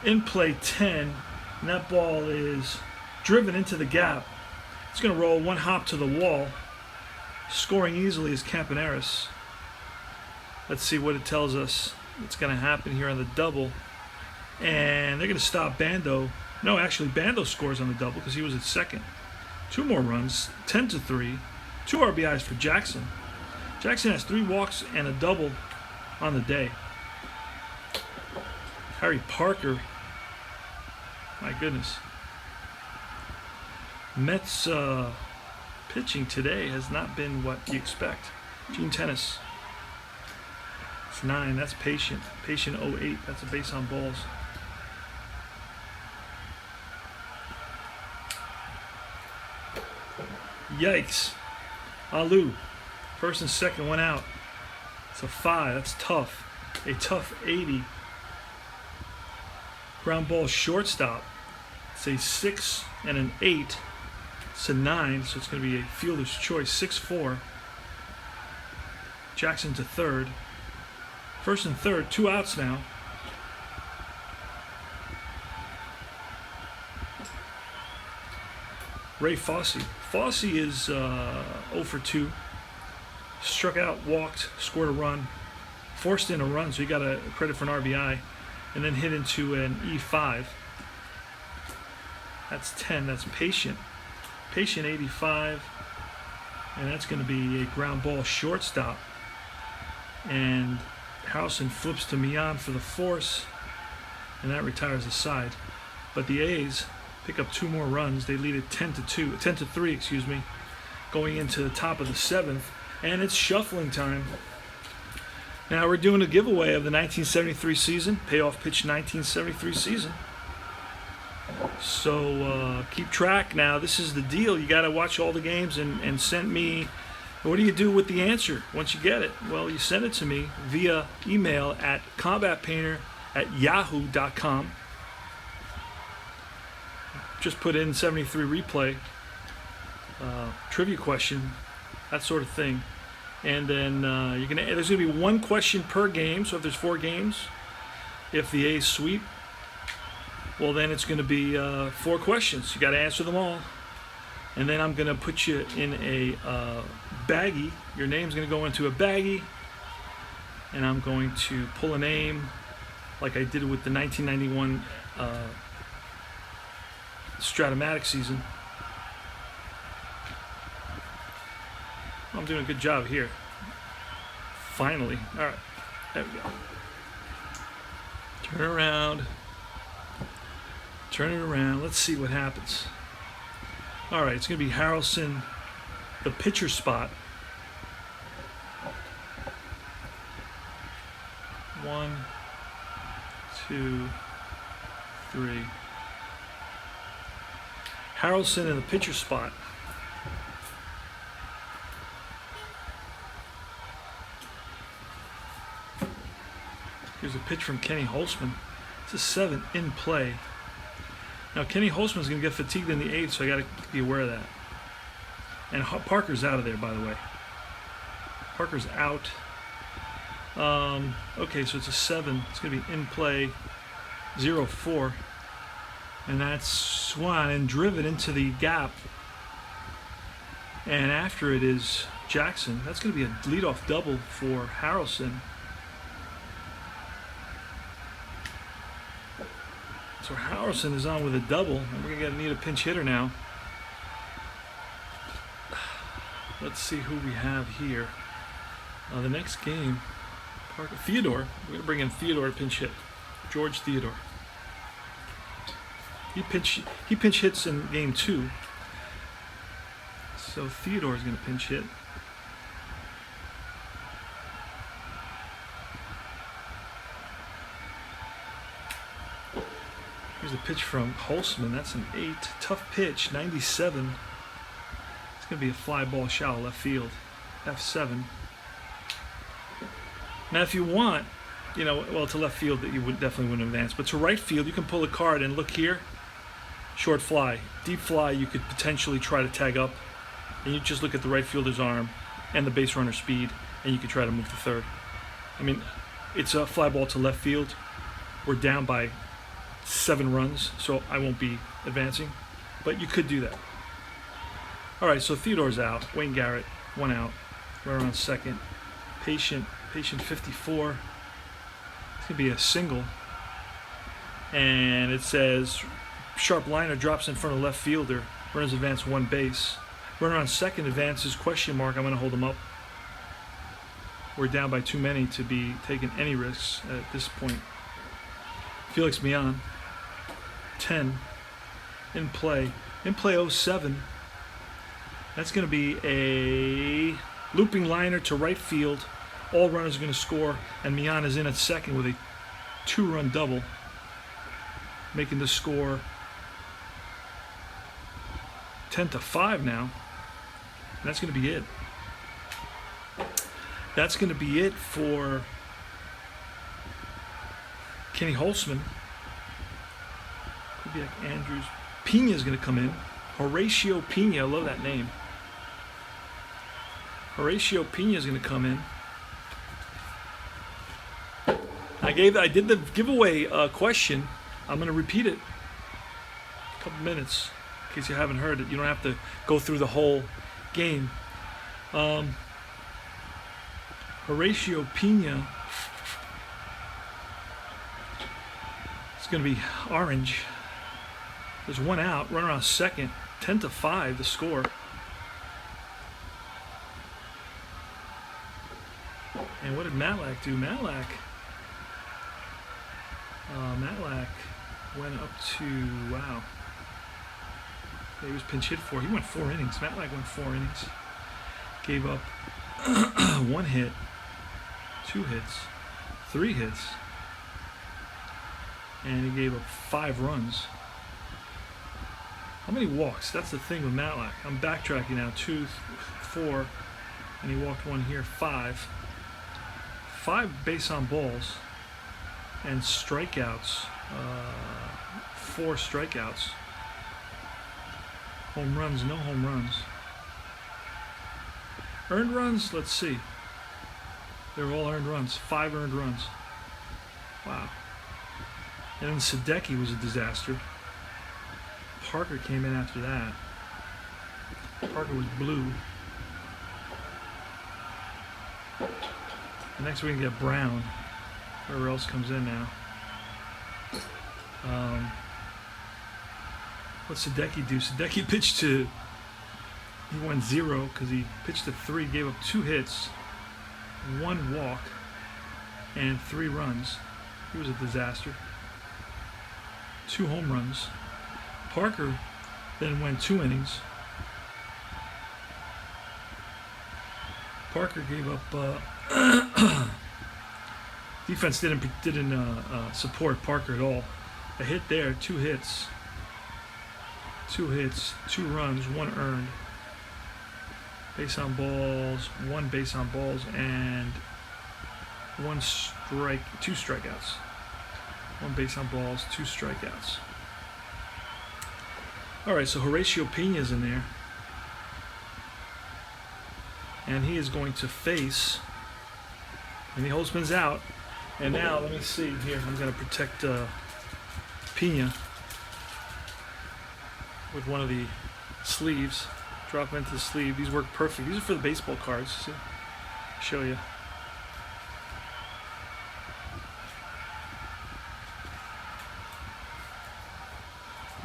In play 10. And that ball is driven into the gap. It's going to roll 1 hop to the wall. Scoring easily is Campaneris. Let's see what it tells us. What's going to happen here on the double. And they're going to stop Bando. No, actually, Bando scores on the double because he was at second. 2 more runs, 10 to 3. 2 RBIs for Jackson. Jackson has 3 walks and a double on the day. Harry Parker. My goodness. Mets pitching today has not been what you expect. Gene Tennis. It's 9. That's Patient. Patient 08. That's a base on balls. Yikes. Alou. First and second, 1 out. It's a 5. That's tough. A tough 80. Ground ball shortstop. It's a 6 and an 8. It's a 9, so it's going to be a fielder's choice. 6-4. Jackson to third. First and third, 2 outs now. Ray Fosse. Fosse is 0 for 2. Struck out, walked, scored a run, forced in a run, so he got a credit for an RBI, and then hit into an E5. That's 10. That's Patient. Patient 85, and that's going to be a ground ball shortstop. And Harrelson flips to Mian for the force, and that retires the side. But the A's pick up 2 more runs. They lead it 10 to 3, excuse me, going into the top of the 7th, and it's shuffling time. Now we're doing a giveaway of the 1973 season, payoff pitch 1973 season. So keep track now. This is the deal. You got to watch all the games and send me. What do you do with the answer once you get it? Well, you send it to me via email at combatpainter@yahoo.com. Just put in 73 replay, trivia question, that sort of thing. And then there's going to be 1 question per game. So if there's 4 games, if the A's sweep, well, then it's going to be 4 questions. You got to answer them all. And then I'm going to put you in a baggie. Your name's going to go into a baggie. And I'm going to pull a name like I did with the 1991 Stratomatic season. I'm doing a good job here. Finally. All right. There we go. Turn around. Turn it around. Let's see what happens. All right. It's going to be Harrelson, the pitcher spot. 1, 2, 3. Harrelson in the pitcher spot. Here's a pitch from Kenny Holtzman. It's a 7 in play. Now Kenny Holtzman's going to get fatigued in the 8th, so I got to be aware of that. And Parker's out of there, by the way. Parker's out. Okay, so it's a 7. It's going to be in play, 0-4. And that's swung and driven into the gap. And after it is Jackson. That's going to be a leadoff double for Harrelson. So Harrelson is on with a double, and we're going to need a pinch hitter now. Let's see who we have here. The next game Parker. Theodore. We're going to bring in Theodore to pinch hit. George Theodore. He pinch hits in game 2. So Theodore is going to pinch hit. Here's the pitch from Holtzman. That's an 8. Tough pitch, 97. It's going to be a fly ball shallow left field. F7. Now, if you want, well, to left field that you definitely wouldn't advance, but to right field, you can pull a card and look here. Short fly. Deep fly, you could potentially try to tag up, and you just look at the right fielder's arm and the base runner speed, and you could try to move to third. I mean, it's a fly ball to left field. We're down by 7 runs, so I won't be advancing, but you could do that. All right, so Theodore's out. Wayne Garrett, 1 out. Runner on second. Patient 54. It's going to be a single. And it says, sharp liner drops in front of left fielder. Runners advance 1 base. Runner on second advances, question mark. I'm going to hold him up. We're down by too many to be taking any risks at this point. Felix Mian, 10. In play 07. That's going to be a looping liner to right field. All runners are going to score, and Mian is in at second with a 2-run double, making the score 10-5 now. And that's going to be it. That's going to be it for Kenny Holtzman. Could be like Andrews. Pena is going to come in. Horatio Pena, I love that name. Horatio Pena is going to come in. I did the giveaway question. I'm going to repeat it. A couple minutes, in case you haven't heard it. You don't have to go through the whole game. Horatio Pena is going to be orange. There's 1 out. Runner on second. 10-5 the score. And what did Matlack do? Matlack went up to, wow. He was pinch hit for. He went 4 innings. Matlack went 4 innings. Gave up 1 hit, 2 hits, 3 hits, and he gave up 5 runs. How many walks? That's the thing with Matlack. I'm backtracking now. 2, 4, and he walked 1 here. 5 base on balls and strikeouts. 4 strikeouts. Home runs, no home runs. Earned runs, let's see. They're all earned runs. 5 earned runs. Wow. And then Sadecki was a disaster. Parker came in after that. Parker was blue. Next we can get Brown. Whoever else comes in now. What's Sadecki do? Sadecki pitched to... He went 0 because he pitched to 3, gave up 2 hits, 1 walk, and 3 runs. He was a disaster. 2 home runs. Parker then went 2 innings. Parker gave up. Defense didn't support Parker at all. A hit there, 2 hits. 2 hits, 2 runs, 1 earned. Base on balls, 1 base on balls, and 2 strikeouts. 1 base on balls, 2 strikeouts. All right, so Horatio Pena's in there. And he is going to face, and the Holtzman's out. And now, let me see here, I'm going to protect Pena with one of the sleeves. Drop into the sleeve. These work perfect. These are for the baseball cards. See? Show you.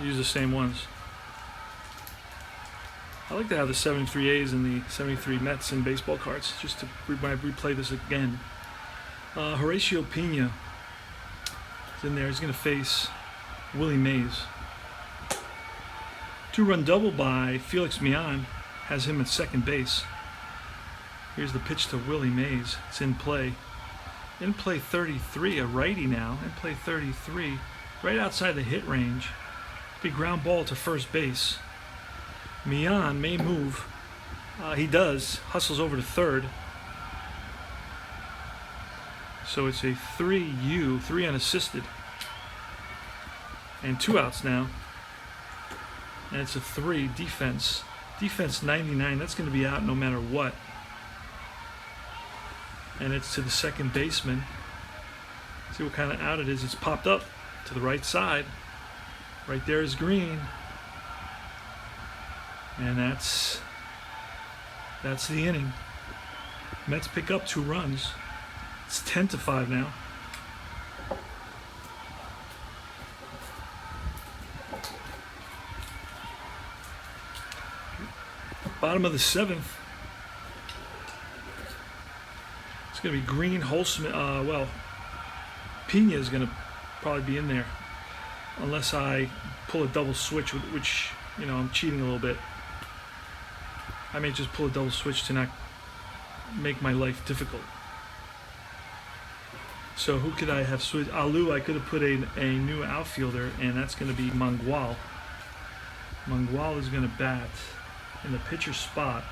Use the same ones. I like to have the 73 A's and the 73 Mets in baseball cards, just to replay this again. Horatio Pena is in there. He's going to face Willie Mays. 2-run double by Felix Millan has him at second base. Here's the pitch to Willie Mays. It's in play. In play 33, a righty now. In play 33, right outside the hit range. Big ground ball to first base. Millan may move. He does. Hustles over to third. So it's a 3-U, 3 unassisted. And 2 outs now. And it's a 3 defense. Defense 99. That's going to be out no matter what. And it's to the second baseman. See what kind of out it is. It's popped up to the right side. Right there is green. And that's the inning. Mets pick up 2 runs. It's 10-5 now. Bottom of the 7th. It's going to be Green, Holtzman. Well, Pena is going to probably be in there, unless I pull a double switch, which, you know, I'm cheating a little bit. I may just pull a double switch to not make my life difficult. So who could I have switched? Alu, I could have put a new outfielder, and that's going to be Mangual. Mangual is going to bat in the pitcher spot.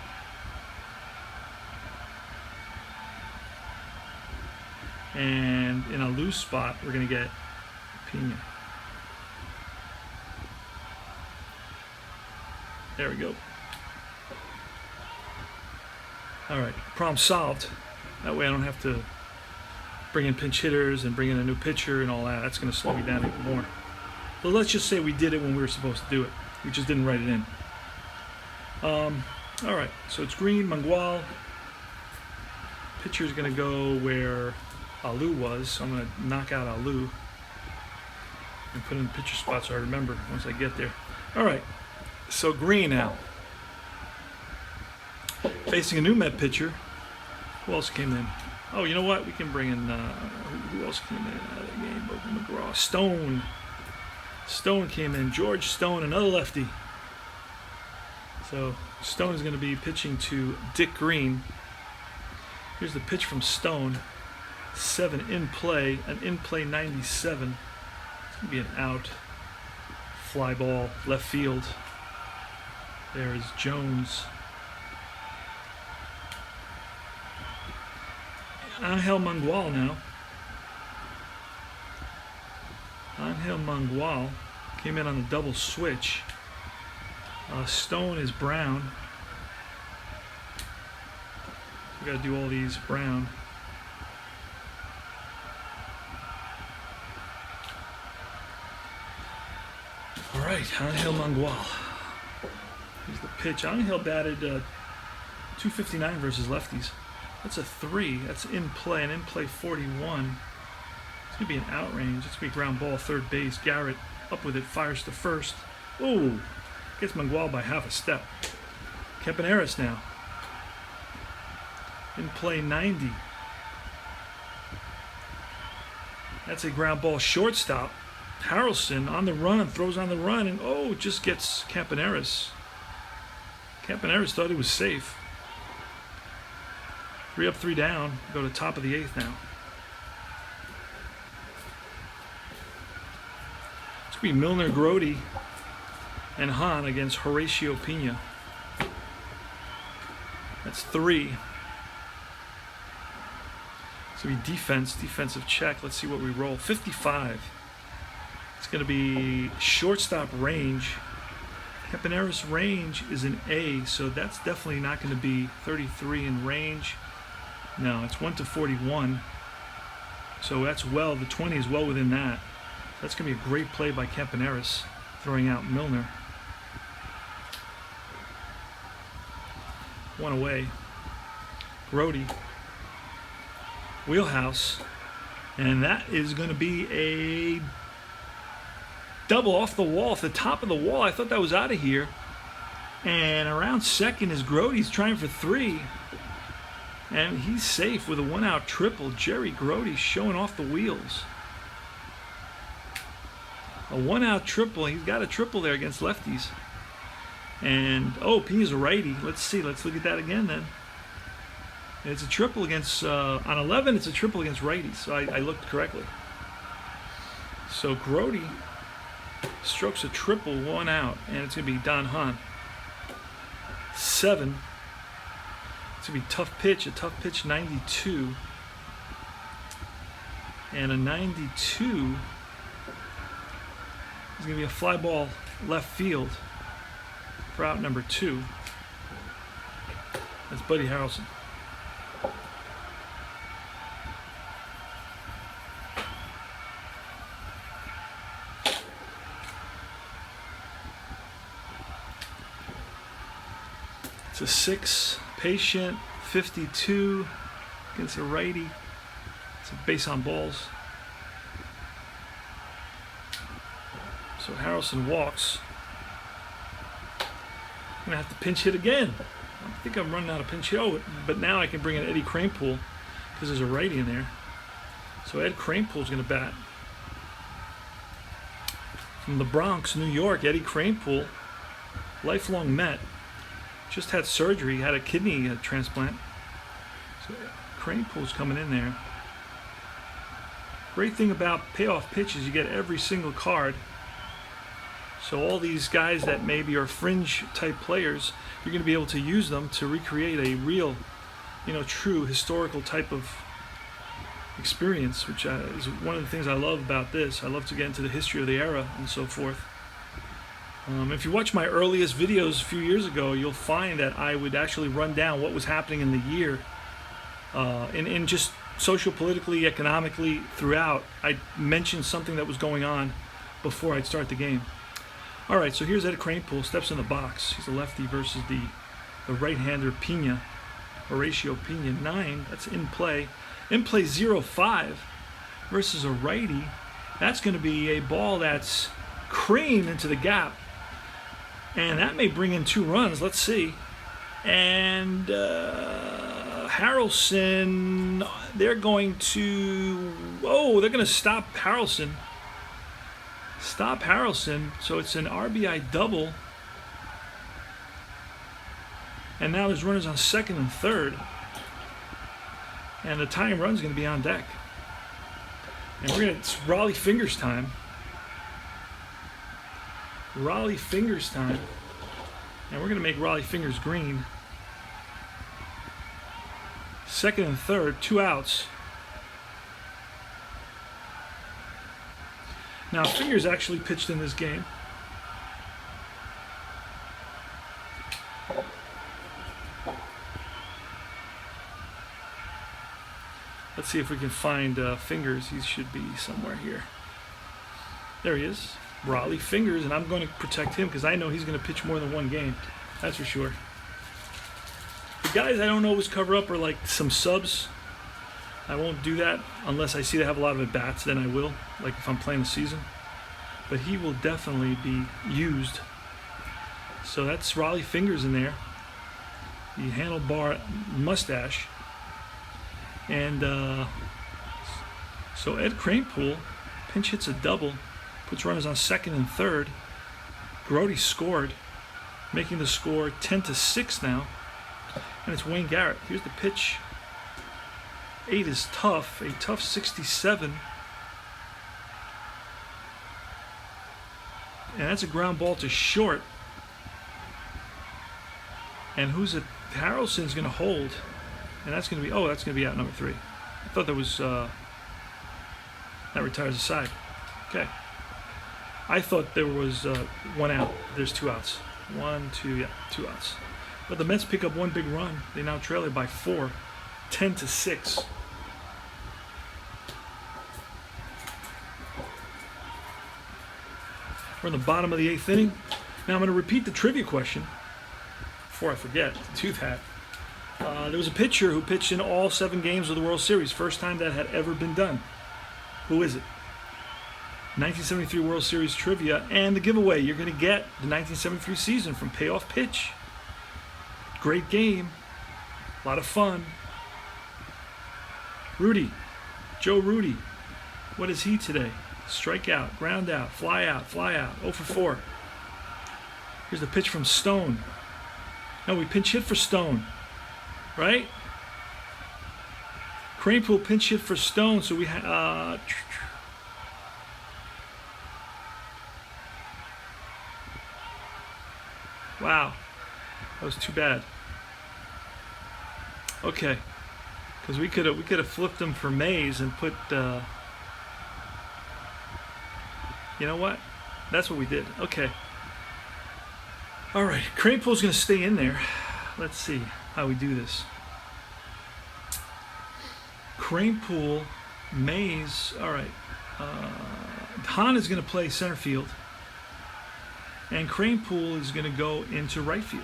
And in a loose spot, we're going to get Pena. There we go. All right, problem solved. That way I don't have to bring in pinch hitters and bring in a new pitcher and all that. That's going to slow me down even more. But let's just say we did it when we were supposed to do it. We just didn't write it in. All right, so it's Green, Mangual. Pitcher is going to go where Alu was, so I'm going to knock out Alu and put in the pitcher spot so I remember once I get there. All right, so Green now. Facing a new Met pitcher. Who else came in? Oh, you know what? We can bring in, who else came in out of the game? Bobby McGraw. Stone. Stone came in. George Stone, another lefty. So Stone is going to be pitching to Dick Green. Here's the pitch from Stone. 7 in play, an in play 97. It's going to be an out. Fly ball, left field. There is Jones. Angel Mangual now. Angel Mangual came in on the double switch. Stone is Brown. We got to do all these Brown. All right, Angel Mangual. Here's the pitch. Angel batted 259 versus lefties. That's a 3. That's in play, and in play 41. It's going to be an out range. It's going to be ground ball, third base. Garrett up with it, fires to first. Oh, gets Mangual by half a step. Campaneris now. In play 90. That's a ground ball shortstop. Harrelson on the run, throws on the run, and oh, just gets Campaneris. Campaneris thought he was safe. 3 up, 3 down. Go to top of the 8th now. It's going to be Milner, Grody, and Hahn against Horatio Pena. That's 3. It's going to be defense, defensive check. Let's see what we roll. 55. It's going to be shortstop range. Campaneris range is an A, so that's definitely not going to be 33 in range. No, it's 1 to 41. So that's well, the 20 is well within that. That's going to be a great play by Campaneris, throwing out Milner. 1 away. Grody. Wheelhouse. And that is going to be a double off the wall, off the top of the wall. I thought that was out of here. And around second is Grody's trying for 3. And he's safe with a 1-out triple. Jerry Grote showing off the wheels. A 1-out triple. He's got a triple there against lefties. And, oh, Piña's a righty. Let's see. Let's look at that again then. It's a triple against, on 11, it's a triple against righties. So I looked correctly. So Grote strokes a triple, 1 out. And it's going to be Don Hahn. 7. It's going to be a tough pitch 92. And a 92 is going to be a fly ball left field for out number 2. That's Buddy Harrelson. It's a 6, patient, 52 against a righty. It's a base on balls. So Harrelson walks. I'm going to have to pinch hit again. I think I'm running out of pinch hit. Oh, but now I can bring in Eddie Kranepool because there's a righty in there. So Ed Kranepool's going to bat. From the Bronx, New York, Eddie Kranepool, lifelong Met. Just had surgery, had a kidney transplant. So Kranepool's coming in there. Great thing about payoff pitches, you get every single card. So all these guys that maybe are fringe type players, you're going to be able to use them to recreate a real, true historical type of experience, which is one of the things I love about this. I love to get into the history of the era and so forth. If you watch my earliest videos a few years ago, you'll find that I would actually run down what was happening in the year, in just socio-politically, economically, throughout. I mentioned something that was going on before I'd start the game. All right, so here's Ed Kranepool, steps in the box. He's a lefty versus the right-hander Piña, Horatio Piña. 9, that's in play. In play 0-5 versus a righty. That's going to be a ball that's creamed into the gap. And that may bring in 2 runs. Let's see. And Harrelson, they're going to stop Harrelson. Stop Harrelson. So it's an RBI double. And now there's runners on second and third. And the tying run's going to be on deck. And it's Raleigh Fingers time. Raleigh Fingers time. And we're going to make Raleigh Fingers green. Second and third, 2 outs. Now, Fingers actually pitched in this game. Let's see if we can find Fingers. He should be somewhere here. There he is. Raleigh Fingers, and I'm going to protect him because I know he's going to pitch more than 1 game. That's for sure. The guys I don't always cover up are like some subs. I won't do that unless I see they have a lot of at-bats, then I will, like if I'm playing the season. But he will definitely be used. So that's Raleigh Fingers in there. The handlebar mustache. And so Ed Kranepool pinch hits a double. Puts runners on second and third. Grote scored, making the score 10-6 now. And it's Wayne Garrett. Here's the pitch. 8 is tough. A tough 67. And that's a ground ball to short. And Harrelson's going to hold. And that's going to be, that's going to be out number 3. I thought that was, that retires a side. Okay. I thought there was 1 out. There's 2 outs. 1, 2, 2 outs. But the Mets pick up 1 big run. They now trail it by 4, 10-6. We're in the bottom of the 8th inning. Now I'm going to repeat the trivia question before I forget to do that. There was a pitcher who pitched in all 7 games of the World Series. First time that had ever been done. Who is it? 1973 World Series trivia and the giveaway. You're going to get the 1973 season from Payoff Pitch. Great game. A lot of fun. Rudy. Joe Rudy. What is he today? Strikeout, ground out, fly out, fly out. 0 for 4. Here's the pitch from Stone. No, we pinch hit for Stone. Right? Kranepool pinch hit for Stone, so we wow, that was too bad. Okay, because we could have flipped him for Mays and put. You know what? That's what we did. Okay. All right, Kranepool's going to stay in there. Let's see how we do this. Kranepool, Mays. All right. Han is going to play center field, and Kranepool is going to go into right field.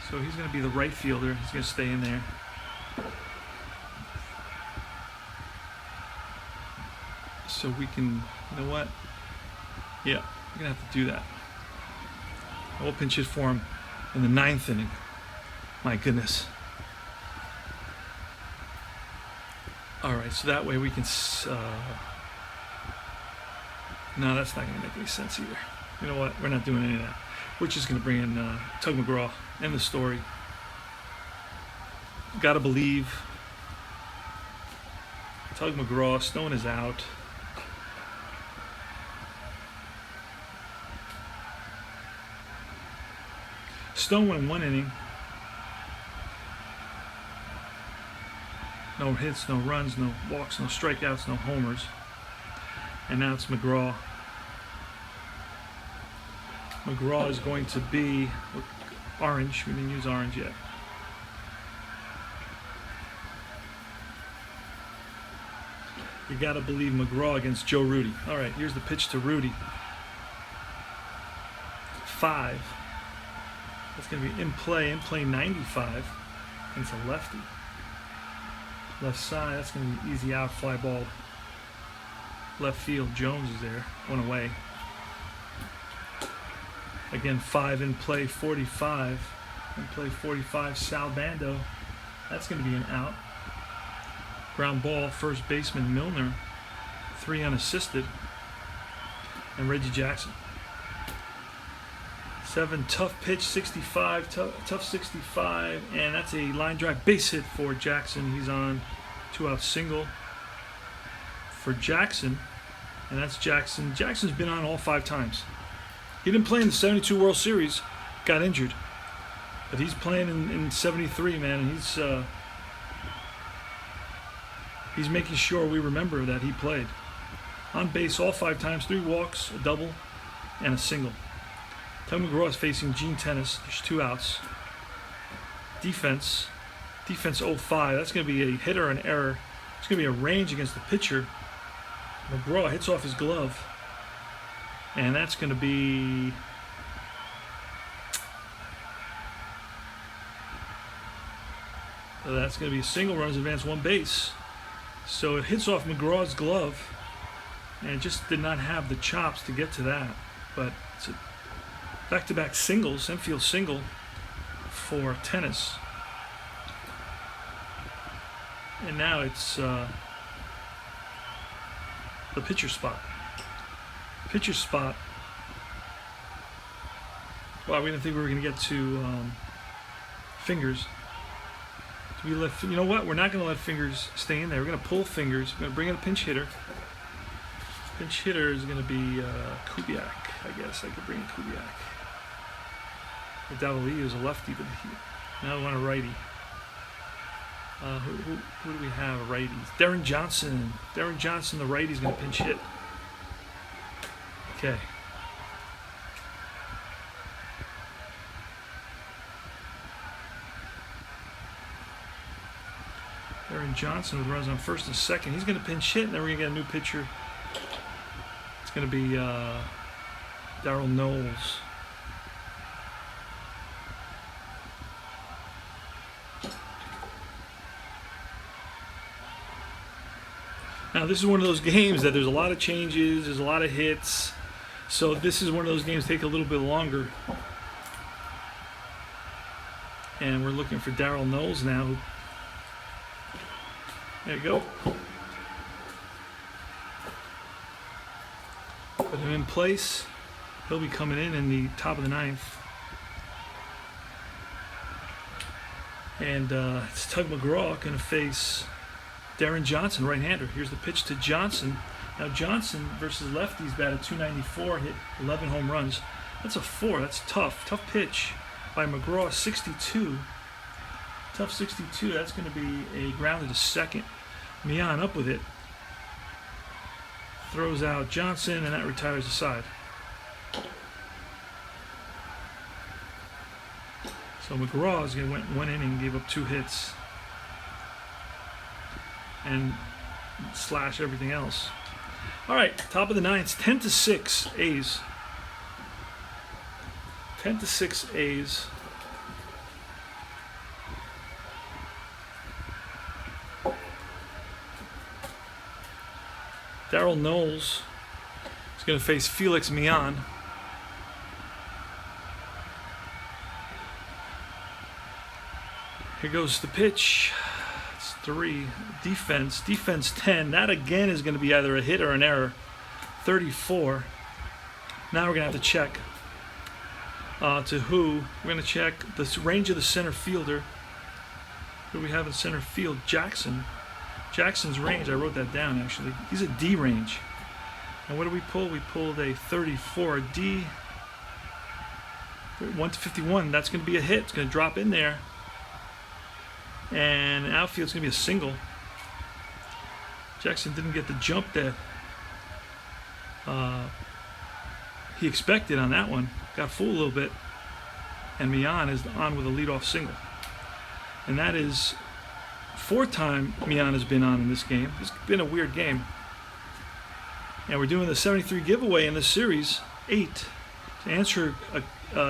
So he's going to be the right fielder. He's going to stay in there. So we can, you know what? Yeah, we're going to have to do that. We'll pinch hit for him in the 9th inning. My goodness. All right, so that way we can... no, that's not going to make any sense either. You know what? We're not doing any of that. We're just going to bring in Tug McGraw. End the story. Gotta believe. Tug McGraw. Stone is out. Stone went 1 inning. No hits, no runs, no walks, no strikeouts, no homers. And now it's McGraw. McGraw is going to be orange. We didn't use orange yet. You got to believe McGraw against Joe Rudy. All right, here's the pitch to Rudy. 5. That's going to be in play 95. And it's a lefty. Left side, that's going to be easy out, fly ball. Left field, Jones is there, 1 away. Again, 5 in play, 45. In play, 45, Sal Bando. That's going to be an out. Ground ball, first baseman Milner. 3 unassisted. And Reggie Jackson. 7, tough pitch, 65, tough 65, and that's a line drive base hit for Jackson. He's on 2-out single for Jackson, and that's Jackson. Jackson's been on all 5 times. He didn't play in the 72 World Series, got injured, but he's playing in 73, man, and he's making sure we remember that he played. On base all 5 times, 3 walks, a double, and a single. Tug McGraw is facing Gene Tennis. There's 2 outs. Defense 05. That's going to be a hit or an error. It's going to be a range against the pitcher. McGraw hits off his glove. And that's going to be... That's going to be a single, runs advance 1 base. So it hits off McGraw's glove. And it just did not have the chops to get to that. But it's a back-to-back singles, infield single for Tennis. And now it's the pitcher spot. Pitcher spot. Wow, we didn't think we were going to get to Fingers. You know what? We're not going to let Fingers stay in there. We're going to pull Fingers. We're going to bring in a pinch hitter. Pinch hitter is going to be Kubiak. I guess I could bring in Kubiak. Davali is a lefty, but now we want a righty. Who do we have? Righties. Darren Johnson. Darren Johnson, the righty, is going to pinch hit. Okay. Darren Johnson with runs on first and second. He's going to pinch hit, and then we're going to get a new pitcher. It's going to be Darryl Knowles. Now, this is one of those games that there's a lot of changes, there's a lot of hits. So this is one of those games that take a little bit longer. And we're looking for Darryl Knowles now. There you go. Put him in place. He'll be coming in the top of the ninth. And it's Tug McGraw going to face Darren Johnson, right-hander. Here's the pitch to Johnson. Now Johnson versus lefties batted .294, hit 11 home runs. That's a 4. That's tough. Tough pitch by McGraw, 62. Tough 62. That's going to be a grounded to second. Mian up with it. Throws out Johnson, and that retires the side. So McGraw is going to went 1 inning, gave up 2 hits, and slash everything else. All right, top of the ninth, 10-6 A's. 10-6 A's. Darryl Knowles is going to face Felix Mian. Here goes the pitch. It's 3. Defense 10. That again is going to be either a hit or an error. 34. Now we're going to have to check to who. We're going to check the range of the center fielder. Who do we have in center field? Jackson. Jackson's range, I wrote that down actually. He's a D range. And what do we pull? We pulled a 34. D. 1-51. That's going to be a hit. It's going to drop in there. And outfield's going to be a single. Jackson didn't get the jump that he expected on that one. Got fooled a little bit. And Mian is on with a leadoff single. And that is 4th time Mian has been on in this game. It's been a weird game. And we're doing the 73 giveaway in this series, 8. To answer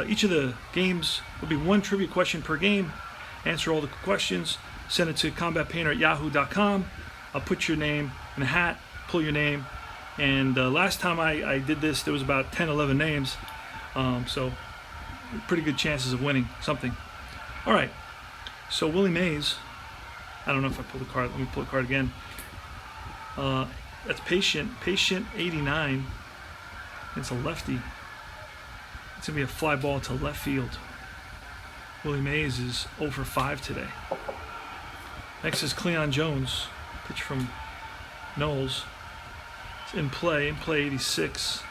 each of the games, will be 1 trivia question per game. Answer all the questions, send it to combatpainter@yahoo.com. I'll put your name in a hat, pull your name. And last time I did this, there was about 10, 11 names. So pretty good chances of winning something. All right, so Willie Mays. I don't know if I pulled the card. Let me pull the card again. That's Patient 89. It's a lefty. It's going to be a fly ball to left field. Willie Mays is 0 for 5 today. Next is Cleon Jones. Pitch from Knowles. It's in play 86.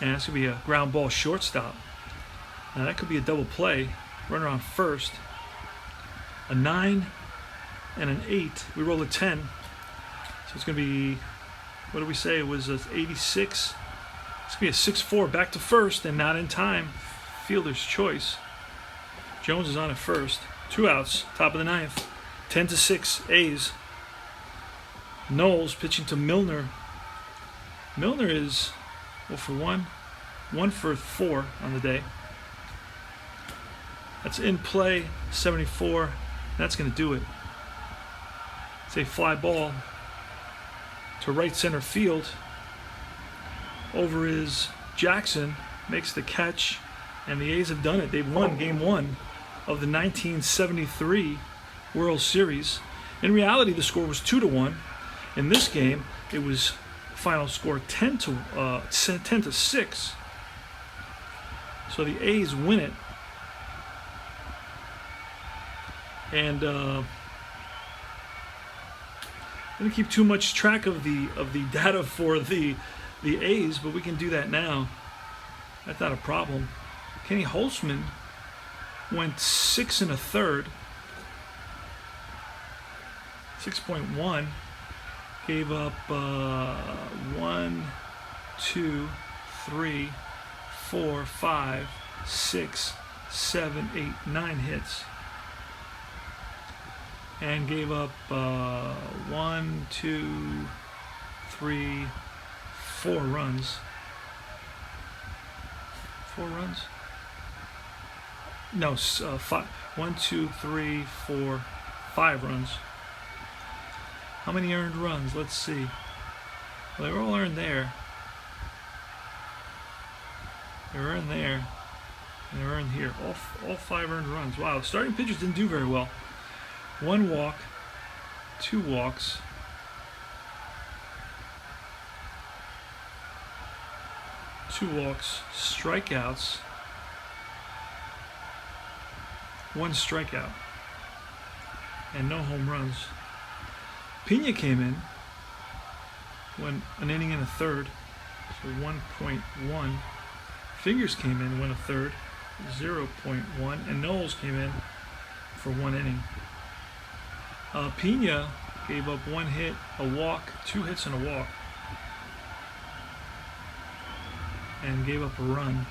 And that's going to be a ground ball shortstop. Now that could be a double play. Runner on first. A 9 and an 8. We roll a 10. So it's going to be, what did we say? It was 86. It's going to be a 6-4 back to first and not in time. Fielder's choice. Jones is on at first. 2 outs, top of the ninth. 10-6 A's. Knowles pitching to Milner. Milner is 0 for 1. 1 for 4 on the day. That's in play, 74. That's going to do it. It's a fly ball to right center field. Over is Jackson. Makes the catch. And the A's have done it. They've won Game 1 of the 1973 World Series. In reality, the score was 2-1. In this game, it was final score 10-6. So the A's win it. And I'm going to keep too much track of the data for the A's, but we can do that now. That's not a problem. Kenny Holtzman went 6 1/3, 6.1. Gave up 1, 2, 3, 4, 5, 6, 7, 8, 9 hits. And gave up 1, 2, 3, 4 runs. 4 runs? No, 5. 1, 2, 3, 4, 5 runs. How many earned runs? Let's see. Well, they were all earned there. They were earned there. And they're earned here. All 5 earned runs. Wow, the starting pitchers didn't do very well. 1 walk, 2 walks, 2 walks, strikeouts, 1 strikeout, and no home runs. Pena came in, went an inning and a third, so 1.1. Fingers came in, went a third, 0.1, and Knowles came in for 1 inning. Pena gave up 1 hit, a walk, 2 hits and a walk, and gave up a run.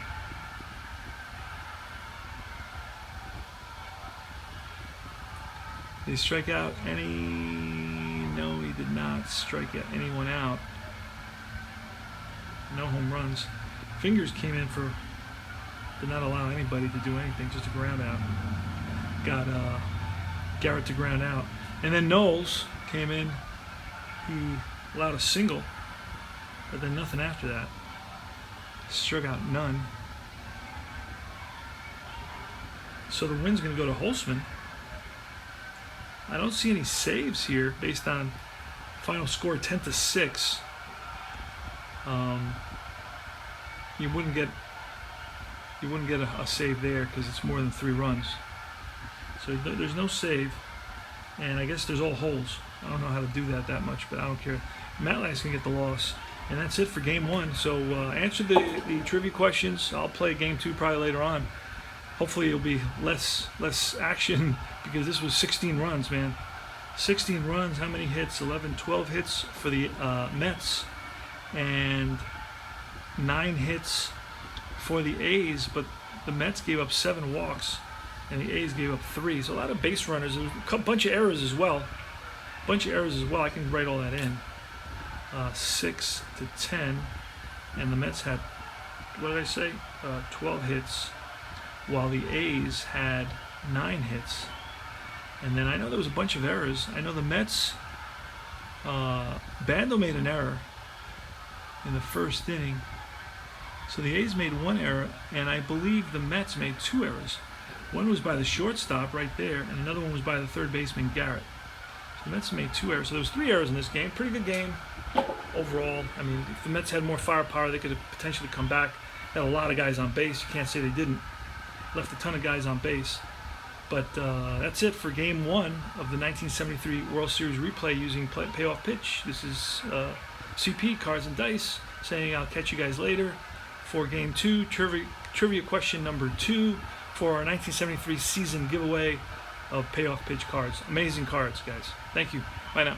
Did he strike out any? No, he did not strike anyone out. No home runs. Fingers came in for, did not allow anybody to do anything, just a ground out. Got Garrett to ground out. And then Knowles came in, he allowed a single, but then nothing after that. Struck out none. So the win's going to go to Holtzman. I don't see any saves here based on final score 10-6. You wouldn't get a save there because it's more than 3 runs. So there's no save, and I guess there's all holes. I don't know how to do that much, but I don't care. Matlack's gonna get the loss, and that's it for game 1. So answer the trivia questions. I'll play game 2 probably later on. Hopefully it'll be less action because this was 16 runs, man. 16 runs. How many hits? 11, 12 hits for the Mets, and 9 hits for the A's, but the Mets gave up 7 walks and the A's gave up 3. So a lot of base runners. There was a bunch of errors as well. I can write all that in. 6-10, and the Mets had, what did I say? 12 hits, while the A's had 9 hits. And then I know there was a bunch of errors. I know the Mets, Bando made an error in the first inning. So the A's made 1 error, and I believe the Mets made 2 errors. One was by the shortstop right there, and another one was by the third baseman, Garrett. So the Mets made 2 errors. So there was 3 errors in this game. Pretty good game overall. I mean, if the Mets had more firepower, they could have potentially come back. Had a lot of guys on base. You can't say they didn't. Left a ton of guys on base. But that's it for Game 1 of the 1973 World Series replay using payoff pitch. This is CP, Cards and Dice, saying I'll catch you guys later for Game 2. Trivia question number 2 for our 1973 season giveaway of payoff pitch cards. Amazing cards, guys. Thank you. Bye now.